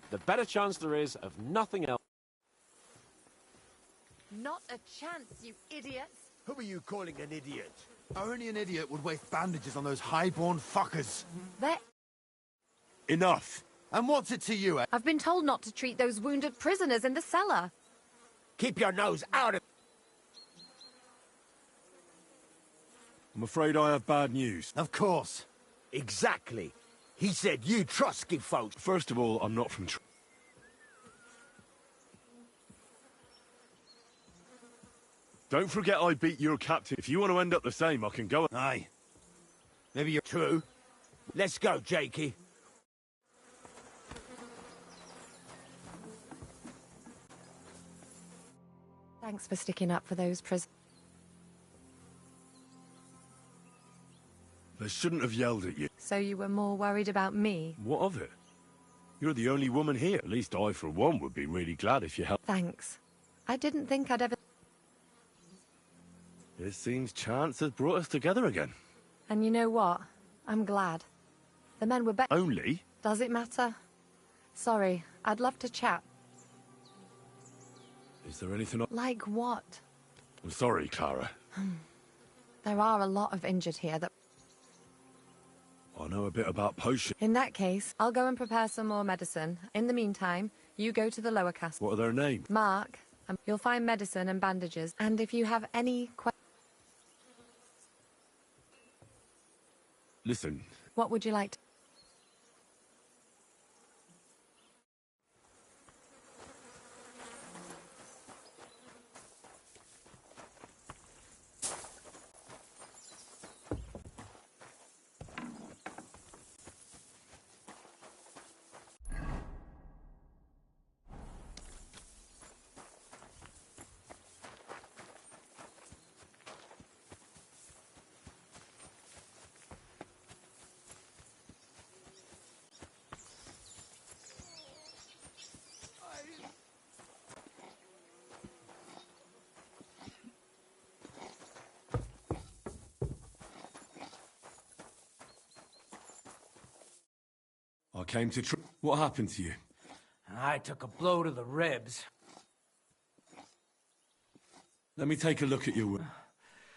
S6: the better chance there is of nothing else.
S10: Not a chance, you idiots.
S16: Who are you calling an idiot? Only an idiot would waste bandages on those highborn fuckers.
S10: They're...
S16: Enough. And what's it to you, eh?
S10: I've been told not to treat those wounded prisoners in the cellar.
S16: Keep your nose out of...
S8: I'm afraid I have bad news.
S16: Of course. Exactly. He said you Trotsky folks.
S8: First of all, I'm not from Don't forget I beat your captain. If you want to end up the same, I can go...
S16: Aye. Maybe you're true. Let's go, Jakey.
S10: Thanks for sticking up for those prisoners.
S8: They shouldn't have yelled at you.
S10: So you were more worried about me?
S8: What of it? You're the only woman here. At least I, for one, would be really glad if you helped.
S10: Thanks. I didn't think I'd ever...
S8: It seems chance has brought us together again.
S10: And you know what? I'm glad. The men were better.
S8: Only?
S10: Does it matter? Sorry, I'd love to chat.
S8: Is there anything...
S10: Like what?
S8: I'm sorry, Clara.
S10: There are a lot of injured here that...
S8: I know a bit about potions.
S10: In that case, I'll go and prepare some more medicine. In the meantime, you go to the lower castle.
S8: What are their names?
S10: Mark. You'll find medicine and bandages. And if you have any questions...
S8: Listen.
S10: What would you like to...
S8: I came to What happened to you?
S18: I took a blow to the ribs.
S8: Let me take a look at your...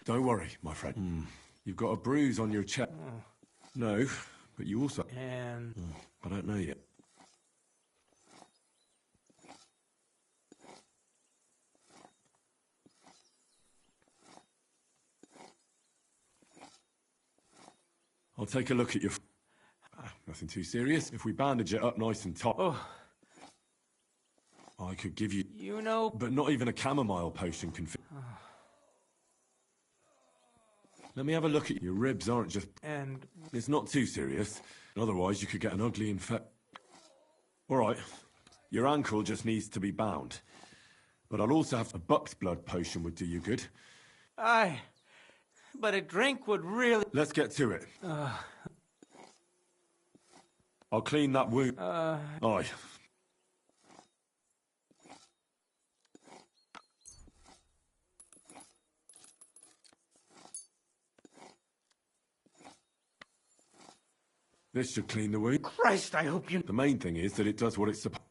S8: Don't worry, my friend. You've got a bruise on your chest. No, but you also...
S18: And...
S8: I don't know yet. I'll take a look at your... Nothing too serious. If we bandage it up nice and tight...
S21: Oh.
S8: I could give you...
S21: You know...
S8: But not even a chamomile potion can fit. Let me have a look at your ribs. Aren't just...
S21: And...
S8: It's not too serious. Otherwise, you could get an ugly infection. All right. Your ankle just needs to be bound. But I'll also have a buck's blood potion would do you good.
S21: Aye. But a drink would really...
S8: Let's get to it. I'll clean that wound. Aye. This should clean the wound.
S21: Christ, I hope you...
S8: The main thing is that it does what it's supposed...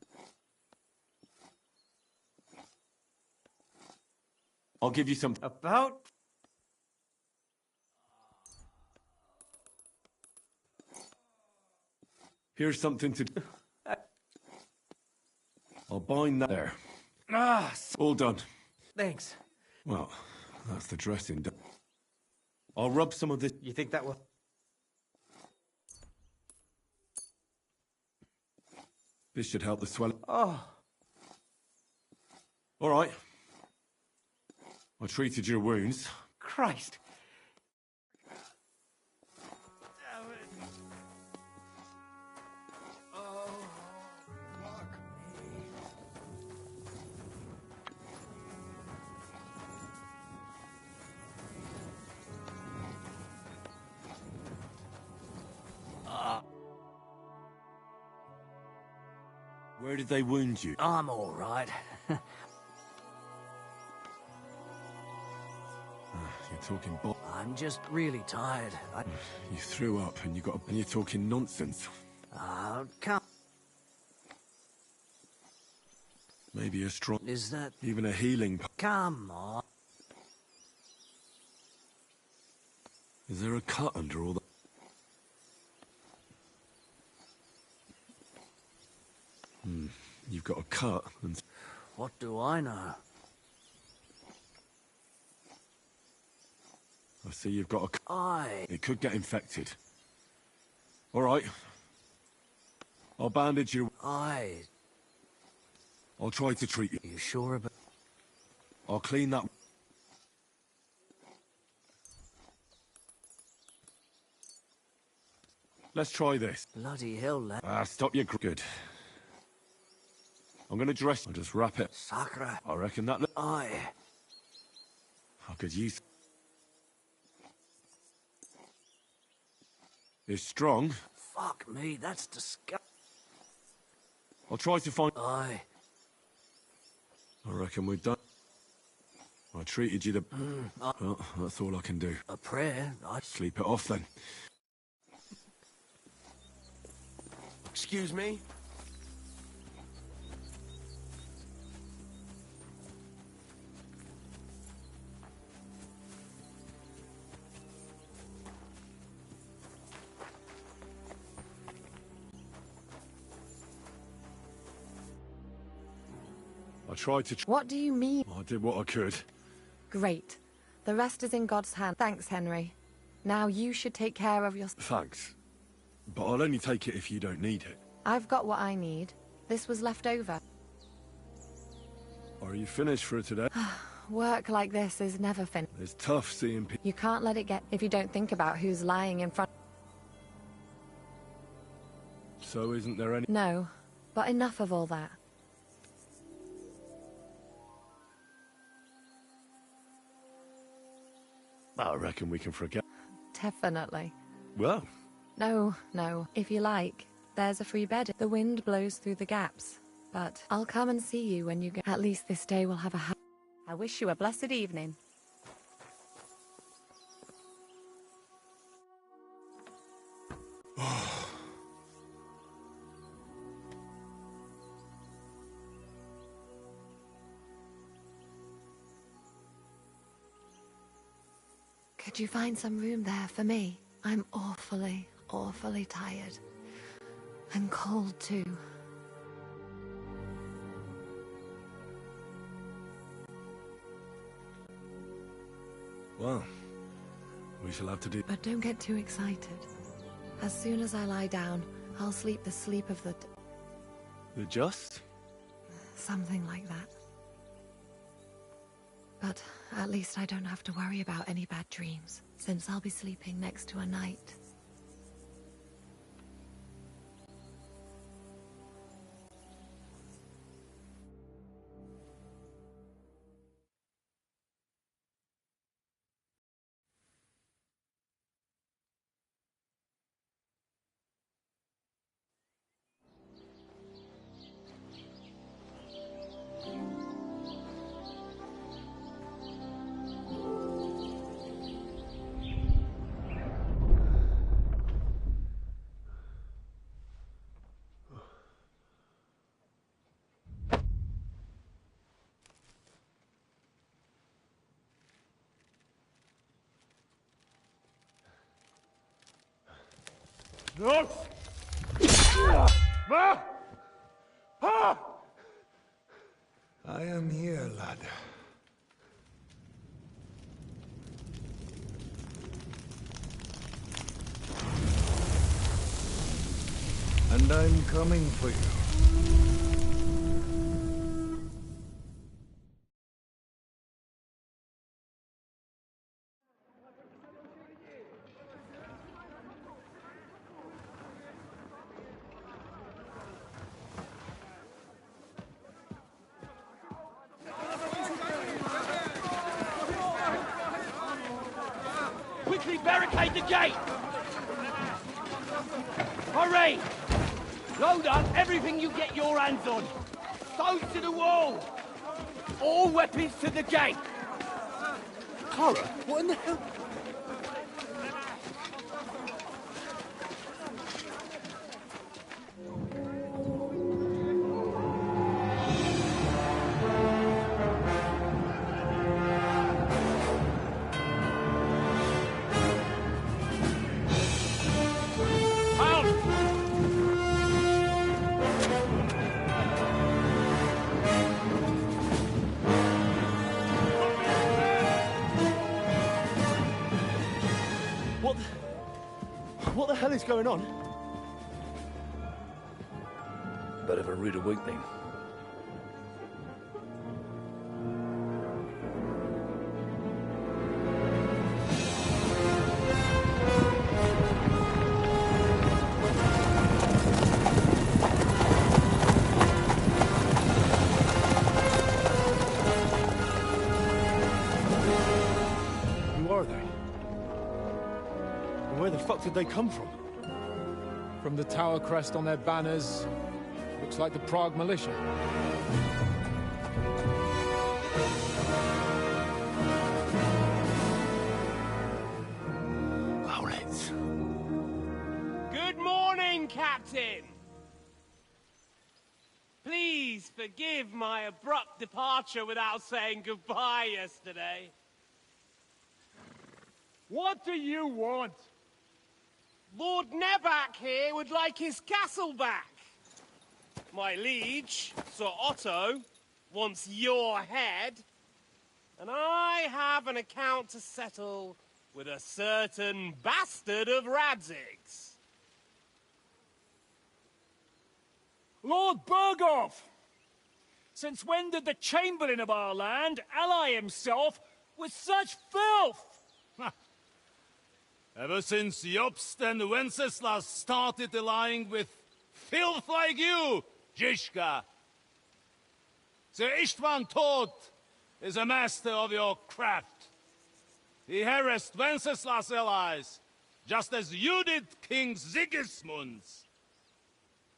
S8: I'll give you some...
S21: About...
S8: Here's something to... I'll bind that there. All done.
S21: Thanks.
S8: Well, that's the dressing done. I'll rub some of this...
S21: You think that will...
S8: This should help the swelling.
S21: Oh.
S8: All right. I treated your wounds.
S21: Christ.
S8: Where did they wound you?
S4: I'm all right.
S8: You're talking
S4: I'm just really tired.
S8: You threw up and and you're talking nonsense.
S4: Come.
S8: Maybe a strong...
S4: Is that...
S8: Even a healing...
S4: Come on.
S8: Is there a cut under all that? You've got a cut and...
S4: What do I know?
S8: I see you've got a cut.
S4: Aye.
S8: It could get infected. All right. I'll bandage you.
S4: Aye.
S8: I'll try to treat you.
S4: You sure about...
S8: I'll clean that... Let's try this.
S4: Bloody hell, lad.
S8: Stop your... Good. I'm gonna dress... I'll just wrap it.
S4: Sacre.
S8: I reckon that...
S4: Aye.
S8: I could use... It's strong.
S4: Fuck me, that's disgusting.
S8: I'll try to find...
S4: Aye.
S8: I reckon we're done. I treated you the... Well, that's all I can do.
S4: A prayer?
S8: Sleep it off, then.
S16: Excuse me?
S8: I tried to...
S10: What do you mean?
S8: I did what I could.
S10: Great. The rest is in God's hand. Thanks, Henry. Now you should take care of your...
S8: Thanks. But I'll only take it if you don't need it.
S10: I've got what I need. This was left over.
S8: Are you finished for today?
S10: Work like this is never finished.
S8: It's tough seeing people...
S10: You can't let it get... if you don't think about who's lying in front...
S8: So isn't there any...
S10: No, but enough of all that.
S8: I reckon we can forget.
S10: Definitely.
S8: Well...
S10: No, no. If you like, there's a free bed. The wind blows through the gaps. But I'll come and see you when you go. At least this day will have a... I wish you a blessed evening. Could you find some room there for me? I'm awfully, awfully tired. And cold, too.
S8: Well, we shall have to do...
S10: But don't get too excited. As soon as I lie down, I'll sleep the sleep of the...
S16: The just?
S10: Something like that. But at least I don't have to worry about any bad dreams, since I'll be sleeping next to a knight.
S16: No! Ma! Ah!
S1: I am here, lad. And I'm coming for you.
S9: Quickly barricade the gate! Hurry! Load up everything you get your hands on. Stones to the wall! All weapons to the gate!
S16: Clara, what in the hell? What the hell is going on?
S23: Bit of a rude awakening.
S16: Who are they? And where the fuck did they come from?
S17: From the tower crest on their banners, looks like the Prague militia.
S16: Lawrence.
S20: Good morning, Captain! Please forgive my abrupt departure without saying goodbye yesterday.
S21: What do you want?
S20: Lord Nebak here would like his castle back. My liege, Sir Otto, wants your head. And I have an account to settle with a certain bastard of Radzig's.
S21: Lord Berghoff! Since when did the Chamberlain of our land ally himself with such filth?
S16: Ever since Jobst and Wenceslas started allying with filth like you, Zizka. Sir Istvan Todt is a master of your craft. He harassed Wenceslas' allies, just as you did King Sigismund's.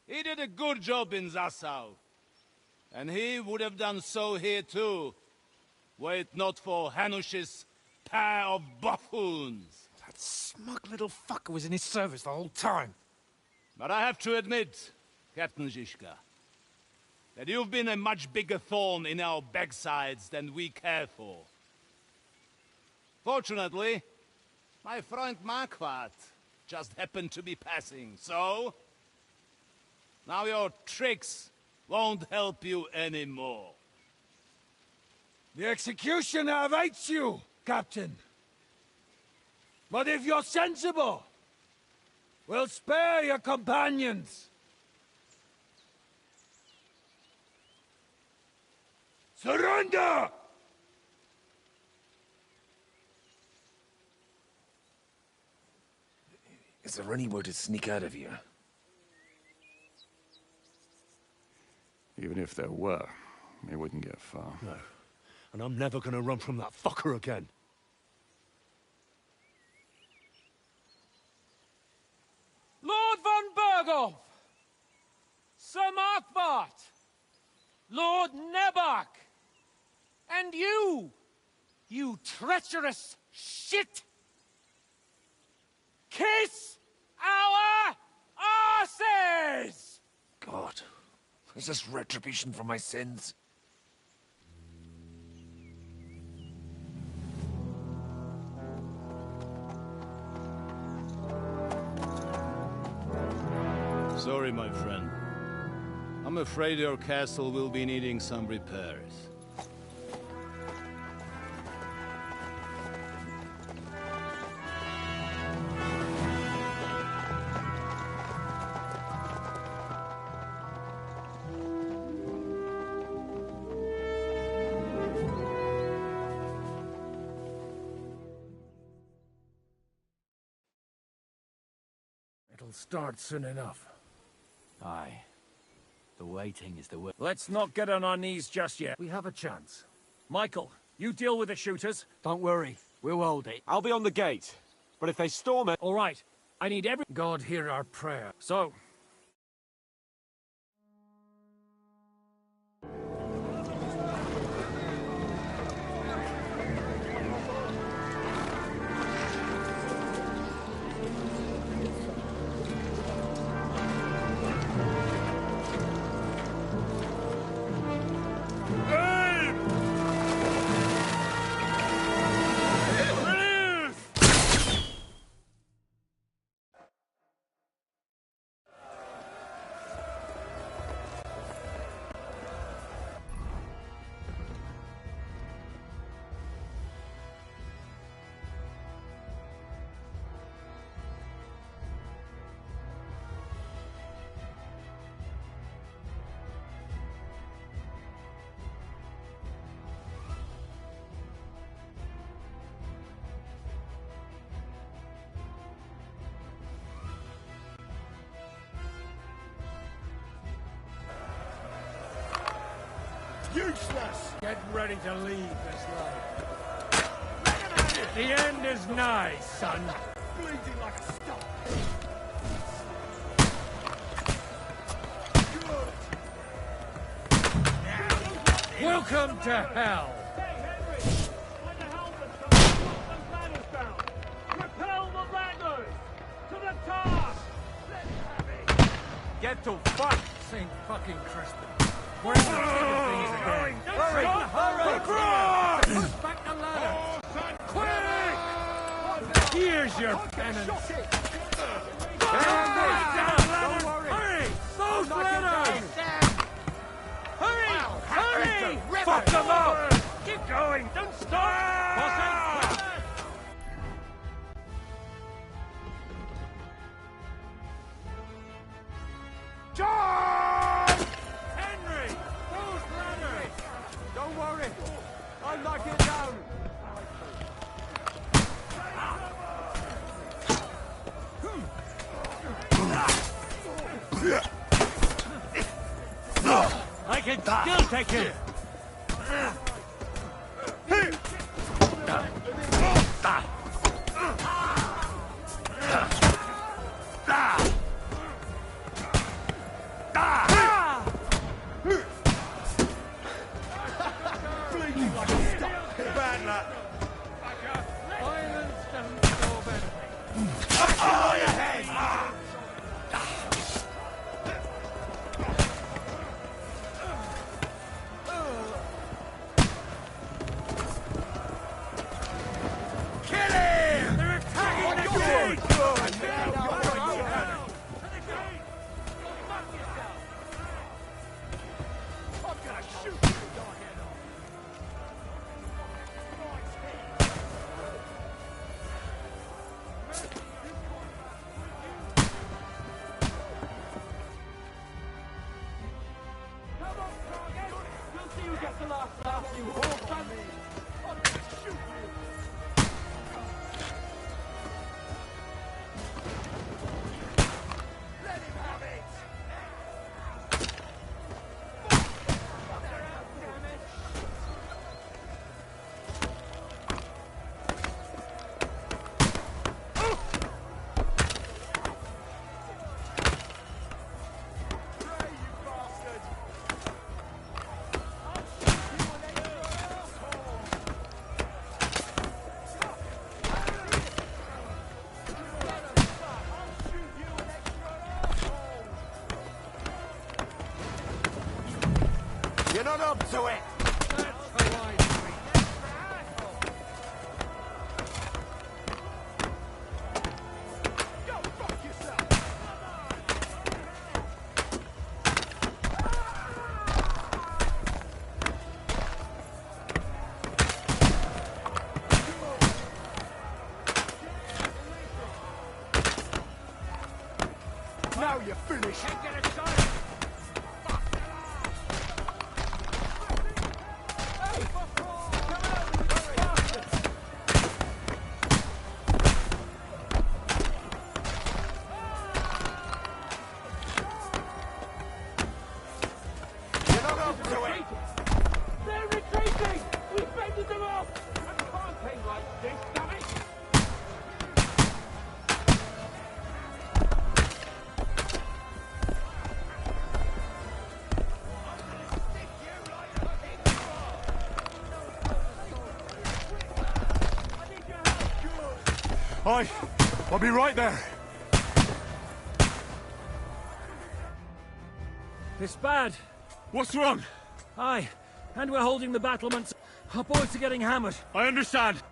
S16: He did a good job in Zassau, and he would have done so here too, were it not for Hanush's pair of buffoons.
S1: That smug little fucker was in his service the whole time.
S16: But I have to admit, Captain Zizka, that you've been a much bigger thorn in our backsides than we care for. Fortunately, my friend Marquardt just happened to be passing, so... now your tricks won't help you anymore.
S1: The executioner awaits you, Captain. But if you're sensible,
S23: We'll spare your companions! Surrender!
S7: Is there any way to sneak out of here?
S13: Even if there were, we wouldn't get far.
S16: No. And I'm never gonna run from that fucker again.
S21: Lord von Berghoff! Sir Markvart! Lord Nebach! And you! You treacherous shit! Kiss our asses!
S7: God, is this retribution for my sins?
S3: Sorry, my friend. I'm afraid your castle will be needing some repairs.
S18: It'll start soon enough.
S5: Aye. The waiting is the worst.
S21: Let's not get on our knees just yet.
S18: We have a chance.
S21: Michael, you deal with the shooters.
S5: Don't worry. We'll hold it.
S6: I'll be on the gate. But if they storm it...
S21: All right. I need every...
S18: God hear our prayer.
S21: So...
S18: Useless! Get ready to leave this life. The end is nigh, son. Bleeding like a stump. Welcome to hell!
S21: Repel the raggers! To the task!
S5: Get to fight!
S18: St. fucking Crispin. Bring the things again.
S21: Hurry! Hurry!
S18: Push back the ladder! Quick! Here's your penance! Hurry! Those ladders! Hurry! Hurry!
S21: Fuck them up! Keep going! Don't stop!
S5: John! Henry! Those ladders! Don't worry. I'll knock it down.
S21: I can still take him!
S18: Bad luck. Violence doesn't solve anything. Oh, your head!
S16: not up to it!
S9: Now you're finished. Can't get a shot.
S16: You're not up to it!
S9: They're retreating! We fended them off! I can't play like this, damn it!
S16: I'll be right there.
S21: It's bad.
S16: What's wrong?
S21: Aye, and we're holding the battlements. Our boys are getting hammered.
S16: I understand.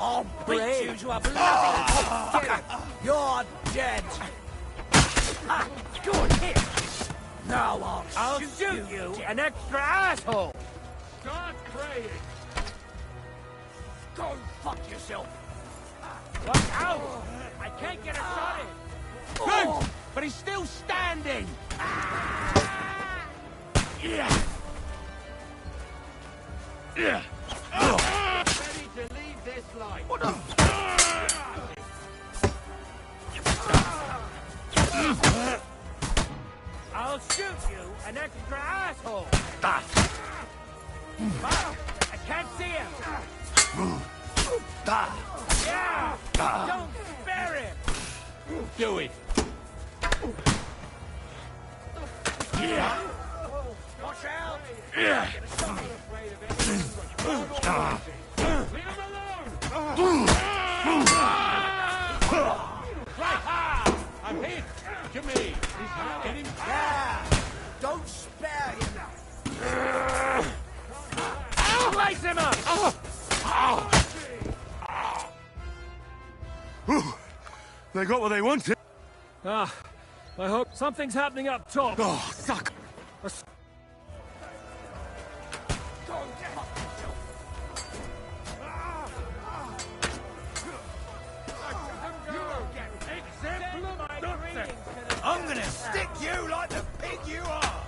S4: I'll beat you to a bloody... Get it! You're dead! Good hit! Now I'll shoot you, an extra asshole!
S9: Start praying!
S4: Go fuck yourself!
S9: Look out! I can't get a shot in! Good! But he's still standing! Yeah! Yeah! Ready to leave this life! What the?
S4: I'll shoot you, an extra asshole!
S9: I can't see him!
S4: Yeah! Don't spare him!
S9: Do it! Yeah!
S4: Watch out!
S9: Yeah! Leave him alone! Right! I'm hit! To me! Get him!
S4: Yeah! Don't spare him!
S9: Slice him up!
S16: They got what they wanted.
S21: Ah, I hope something's happening up top.
S16: Oh, suck!
S9: I'm gonna stick you like the pig you are!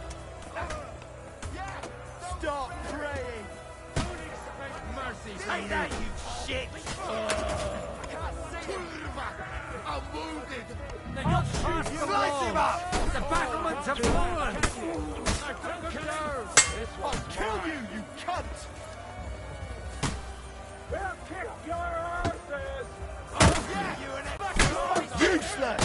S9: Stop praying! Don't expect mercy from me! Take that, you shit! I'm wounded!
S4: They're not shooting!
S9: Slice him up!
S4: The battlements have fallen!
S9: I'll kill you, you cunt! We'll kick your asses! I'll give you an useless!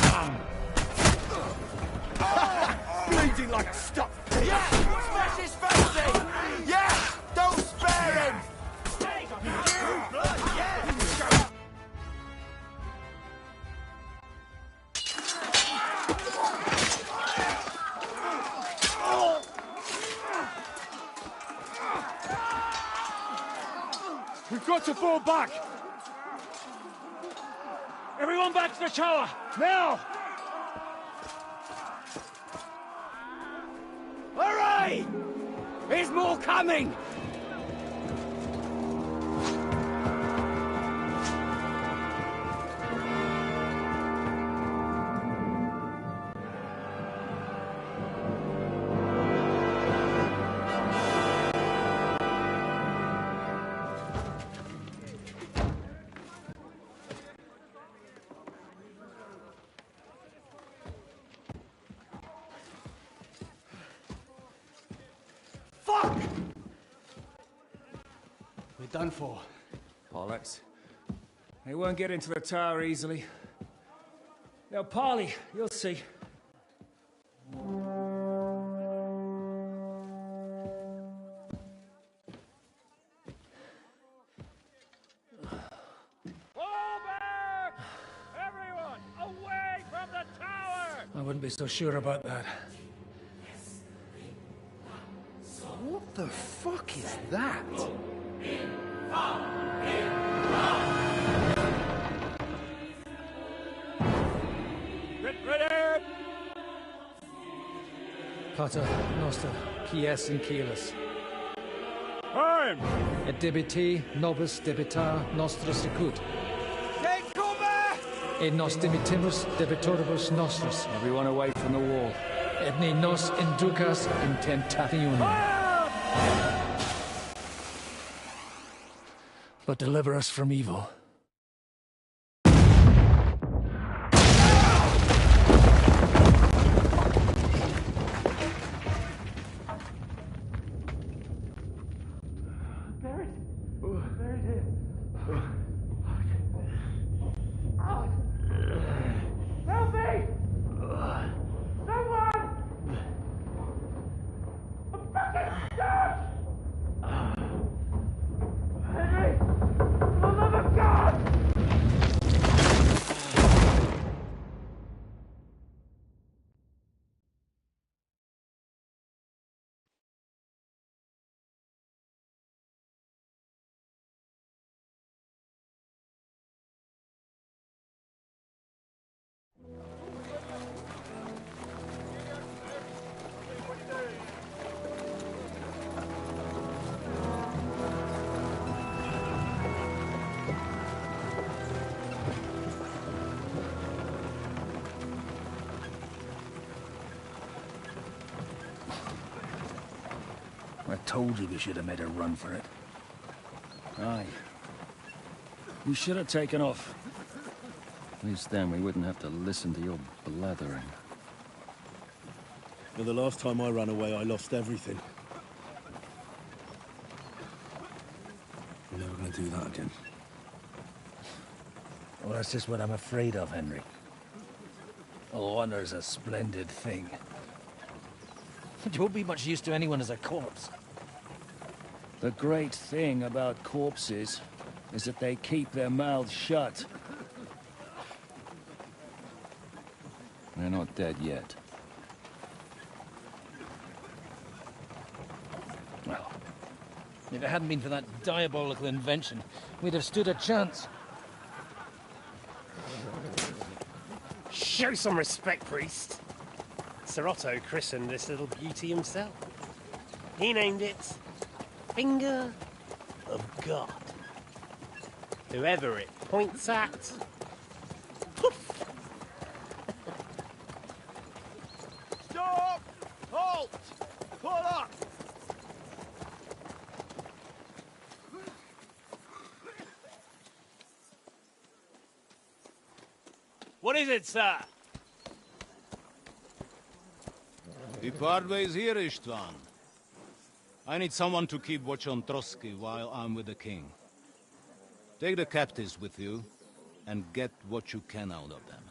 S9: Bleeding like stuck pig! Yeah! Smash his face in! Yeah! Don't spare him! Blood, yeah!
S21: We've got to fall back! Everyone back to the tower! Now!
S4: Hurry! There's more coming!
S2: Fuck! We're done for.
S21: Bollocks. They won't get into the tower easily. Now, Parley, you'll see.
S23: I wouldn't be so sure about that.
S1: What the fuck is that?
S21: Ready!
S23: Pater Noster, Quies in Keyless.
S21: Time!
S23: Et debiti nobis debitar nostra sicut.
S1: Take cover!
S23: Et nos dimitimus debitoribus nostris.
S2: Everyone away from the wall.
S23: Et ne nos inducas in tentationem. But deliver us from evil.
S20: Help me! Someone! I'm fucking stuck! Henry! For the love of God!
S23: I told you we should have made a run for it.
S2: Aye. We should have taken off. At least then we wouldn't have to listen to your blathering.
S11: The last time I ran away, I lost everything. I'm never gonna do that again.
S23: Well, that's just what I'm afraid of, Henry. Honor's a splendid thing. It won't be much use to anyone as a corpse.
S2: The great thing about corpses is that they keep their mouths shut. They're not dead yet.
S23: Well, if it hadn't been for that diabolical invention, we'd have stood a chance.
S22: Show some respect, priest. Sir Otto christened this little beauty himself. He named it Finger of God. Whoever it points at, poof!
S16: Stop! Halt! Pull up!
S20: What is it, sir?
S14: We part ways here, Istvan. I need someone to keep watch on Trotsky while I'm with the king. Take the captives with you, and get what you can out of them.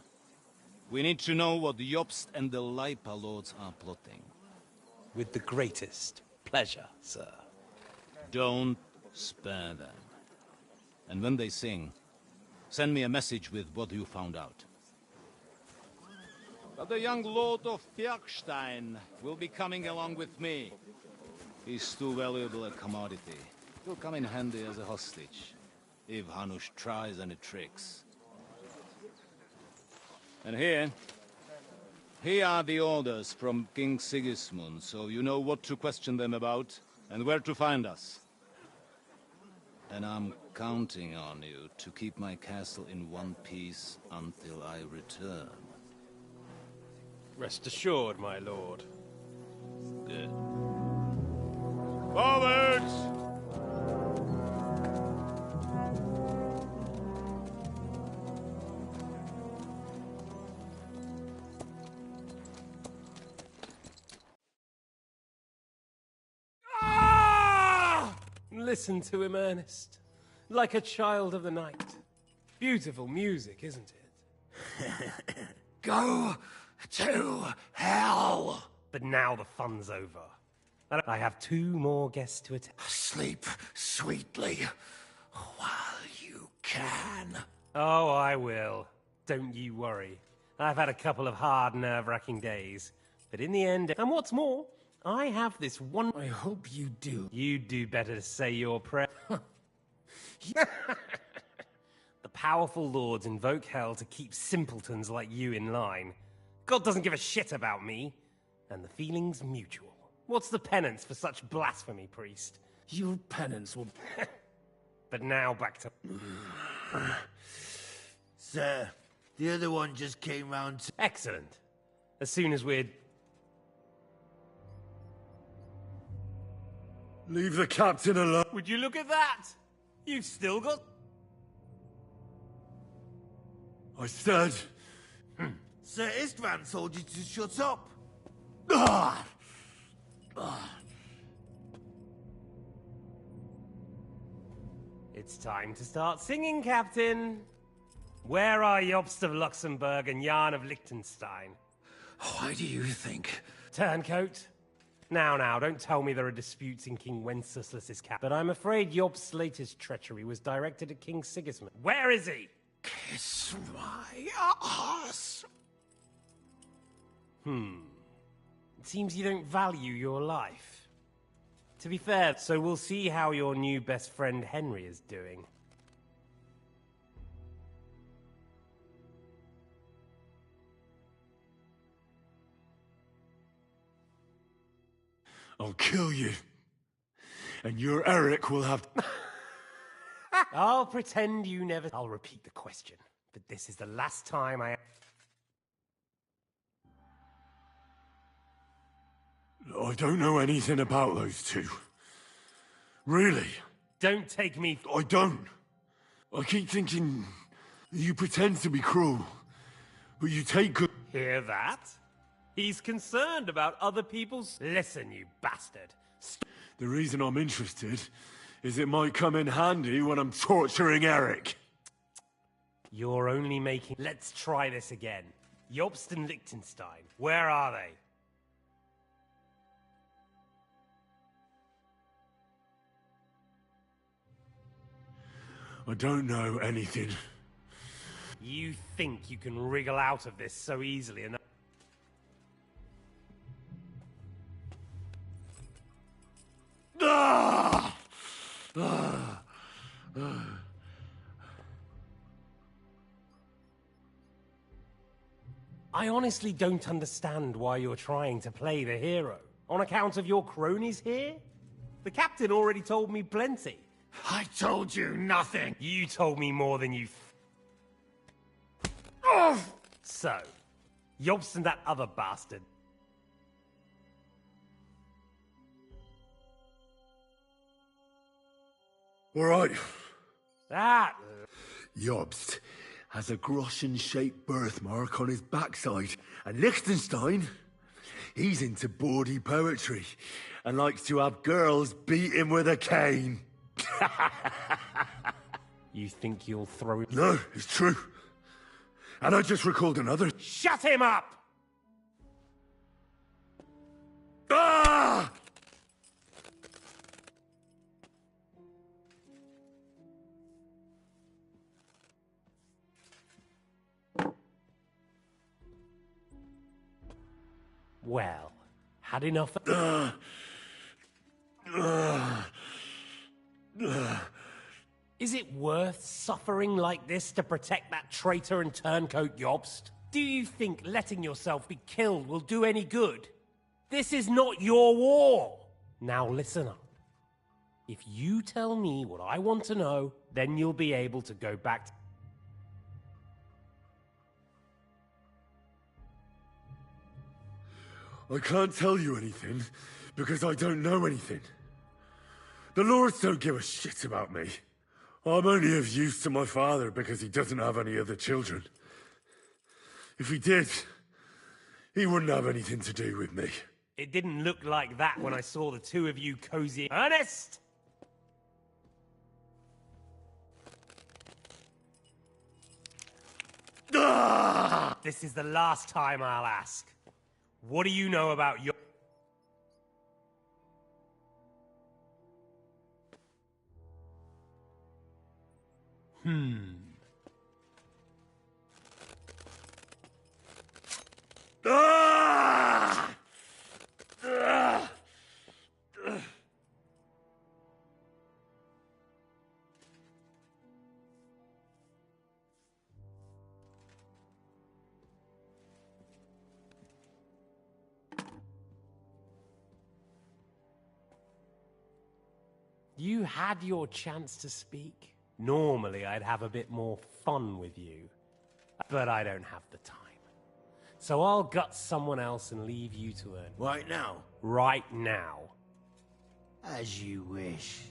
S14: We need to know what Jobst and the Leipa lords are plotting.
S15: With the greatest pleasure, sir.
S14: Don't spare them. And when they sing, send me a message with what you found out. But the young lord of Bjergstein will be coming along with me. He's too valuable a commodity. He'll come in handy as a hostage, if Hanush tries any tricks. And here are the orders from King Sigismund, so you know what to question them about, and where to find us. And I'm counting on you to keep my castle in one piece until I return.
S22: Rest assured, my lord.
S14: Good.
S16: Forwards!
S22: Listen to him, Ernest. Like a child of the night. Beautiful music, isn't it?
S9: Go to hell!
S22: But now the fun's over. And I have 2 more guests to attend.
S9: Sleep sweetly while you can.
S22: Oh, I will. Don't you worry.
S20: I've had a couple of hard, nerve-wracking days. But in the end, and what's more, I have this one...
S18: I hope you do.
S20: You'd do better to say your prayer. The powerful lords invoke hell to keep simpletons like you in line. God doesn't give a shit about me, and the feeling's mutual. What's the penance for such blasphemy, priest?
S18: Your penance will...
S20: But now back to...
S9: Sir, the other one just came round to...
S20: Excellent. As soon as we're...
S13: Leave the captain alone.
S20: Would you look at that? You've still got...
S13: I said...
S9: Sir Istvan told you to shut up.
S20: It's time to start singing, Captain. Where are Jobst of Luxembourg and Jan of Liechtenstein?
S18: Why do you think?
S20: Turncoat. Now, don't tell me there are disputes in King Wenceslas's camp, but I'm afraid Jobst's latest treachery was directed at King Sigismund. Where is he?
S18: Kiss my ass.
S20: It seems you don't value your life. To be fair, so we'll see how your new best friend Henry is doing.
S13: I'll kill you. And your Eric will have...
S20: I'll pretend you never... I'll repeat the question, but this is the last time I...
S13: I don't know anything about those two. Really?
S20: Don't take me...
S13: I don't. I keep thinking you pretend to be cruel, but you take good...
S20: Hear that? He's concerned about other people's... Listen, you bastard.
S13: The reason I'm interested is it might come in handy when I'm torturing Eric.
S20: You're only making... Let's try this again. Jobst and Liechtenstein. Where are they?
S13: I don't know anything.
S20: You think you can wriggle out of this so easily enough? I honestly don't understand why you're trying to play the hero. On account of your cronies here? The captain already told me plenty.
S18: I told you nothing.
S20: You told me more than you... So, Jobst and that other bastard.
S13: All right.
S20: That...
S13: Jobst has a Groschen-shaped birthmark on his backside. And Liechtenstein, he's into bawdy poetry and likes to have girls beat him with a cane.
S20: You think you'll throw...
S13: No, it's true. And I just recalled another...
S20: Shut him up!
S13: Ah!
S20: Well, had enough... Is it worth suffering like this to protect that traitor and turncoat Jobst? Do you think letting yourself be killed will do any good? This is not your war! Now listen up. If you tell me what I want to know, then you'll be able to go back to...
S13: I can't tell you anything, because I don't know anything. The lords don't give a shit about me. I'm only of use to my father because he doesn't have any other children. If he did, he wouldn't have anything to do with me.
S20: It didn't look like that when I saw the two of you cozy... Ernest!
S13: Ah!
S20: This is the last time I'll ask. What do you know about your... you had your chance to speak, normally I'd have a bit more fun with you. But I don't have the time. So I'll gut someone else and leave you to earn.
S9: Right now?
S20: Right now.
S9: As you wish.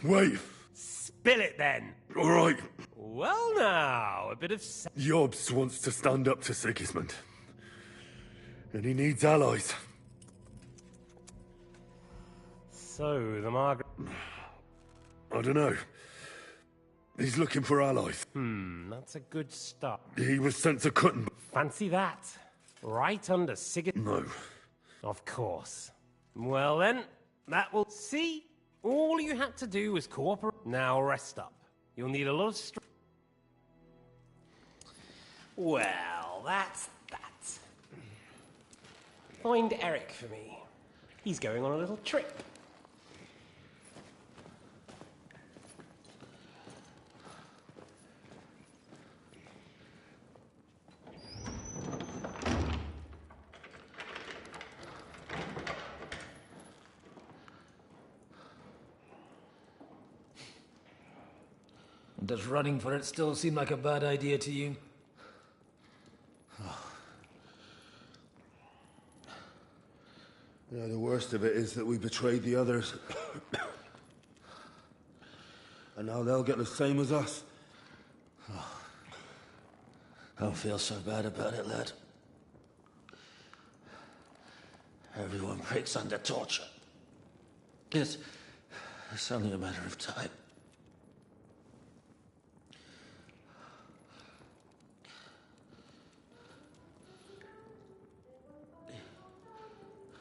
S13: Wait.
S20: Spill it then.
S13: All right.
S20: Well now, a bit of...
S13: Yobs wants to stand up to Sigismund. And he needs allies.
S20: So, the Margaret...
S13: I don't know. He's looking for allies.
S20: That's a good start.
S13: He was sent to Kuttenberg.
S20: Fancy that. Right under Sigismund.
S13: No.
S20: Of course. Well then, that will... See? All you had to do was cooperate. Now rest up. You'll need a lot of strength. Well, that's that. Find Eric for me. He's going on a little trip.
S23: Does running for it still seem like a bad idea to you?
S13: Yeah, the worst of it is that we betrayed the others. And now they'll get the same as us.
S23: I don't feel so bad about it, lad. Everyone breaks under torture. It's only a matter of time.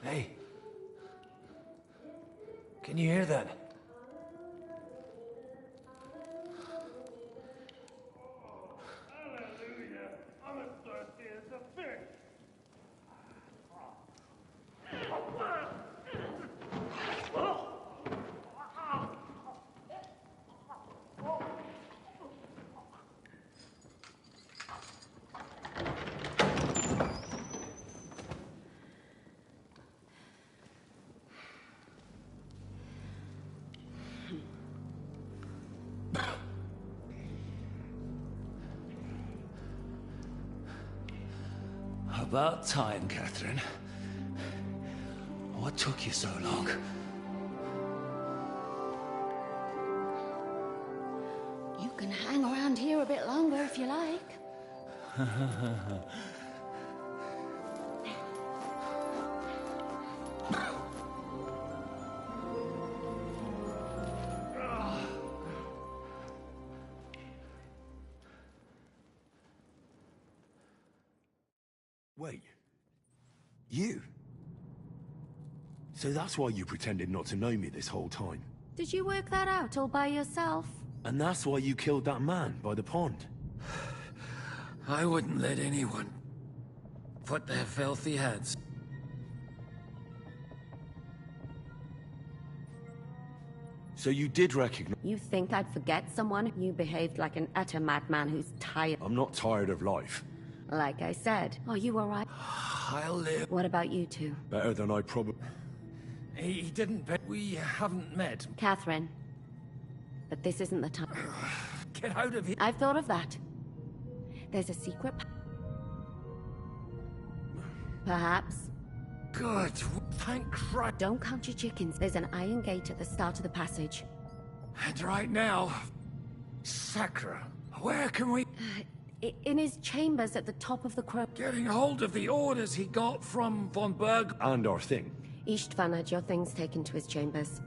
S23: Hey. Can you hear that? About time, Catherine. What took you so long?
S8: You can hang around here a bit longer if you like.
S13: Wait. You? So that's why you pretended not to know me this whole time?
S8: Did you work that out all by yourself?
S13: And that's why you killed that man by the pond?
S23: I wouldn't let anyone put their filthy hands.
S13: So you did recognize...
S8: You think I'd forget someone? You behaved like an utter madman who's tired.
S13: I'm not tired of life.
S8: Like I said. Are you alright?
S23: I'll live.
S8: What about you two?
S13: Better than I probably...
S23: He didn't pay. We haven't met.
S8: Catherine. But this isn't the time.
S23: Get out of here.
S8: I've thought of that. There's a secret... Perhaps.
S23: Good. Thank Christ.
S8: Don't count your chickens. There's an iron gate at the start of the passage.
S23: And right now... Sacra. Where can we...
S8: In his chambers at the top of the crow...
S23: Getting hold of the orders he got from von Berg...
S13: And our thing.
S8: Istvan had your things taken to his chambers.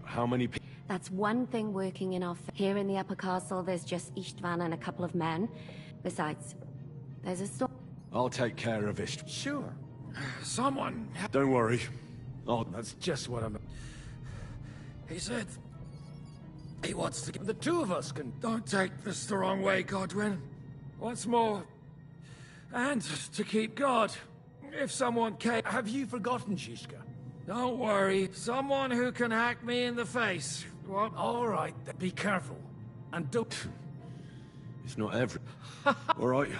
S13: How many people...
S8: That's one thing working in our... Here in the upper castle, there's just Istvan and a couple of men. Besides, there's a store...
S13: I'll take care of it.
S23: Sure. Someone...
S13: Don't worry.
S23: That's just what I'm... He said... He wants to... The two of us can... Don't take this the wrong way, Godwin. Once more... And to keep God. If someone came... Have you forgotten, Shishka? Don't worry. Someone who can hack me in the face. What? All right, then. Be careful. And don't...
S13: It's not every... All right.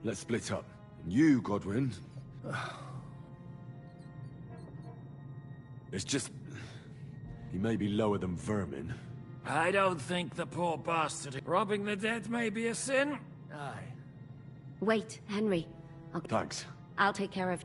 S13: Let's split up. You, Godwin. It's just... he may be lower than vermin.
S21: I don't think the poor bastard... Robbing the dead may be a sin.
S2: Aye.
S8: Wait, Henry.
S13: Thanks.
S8: I'll take care of...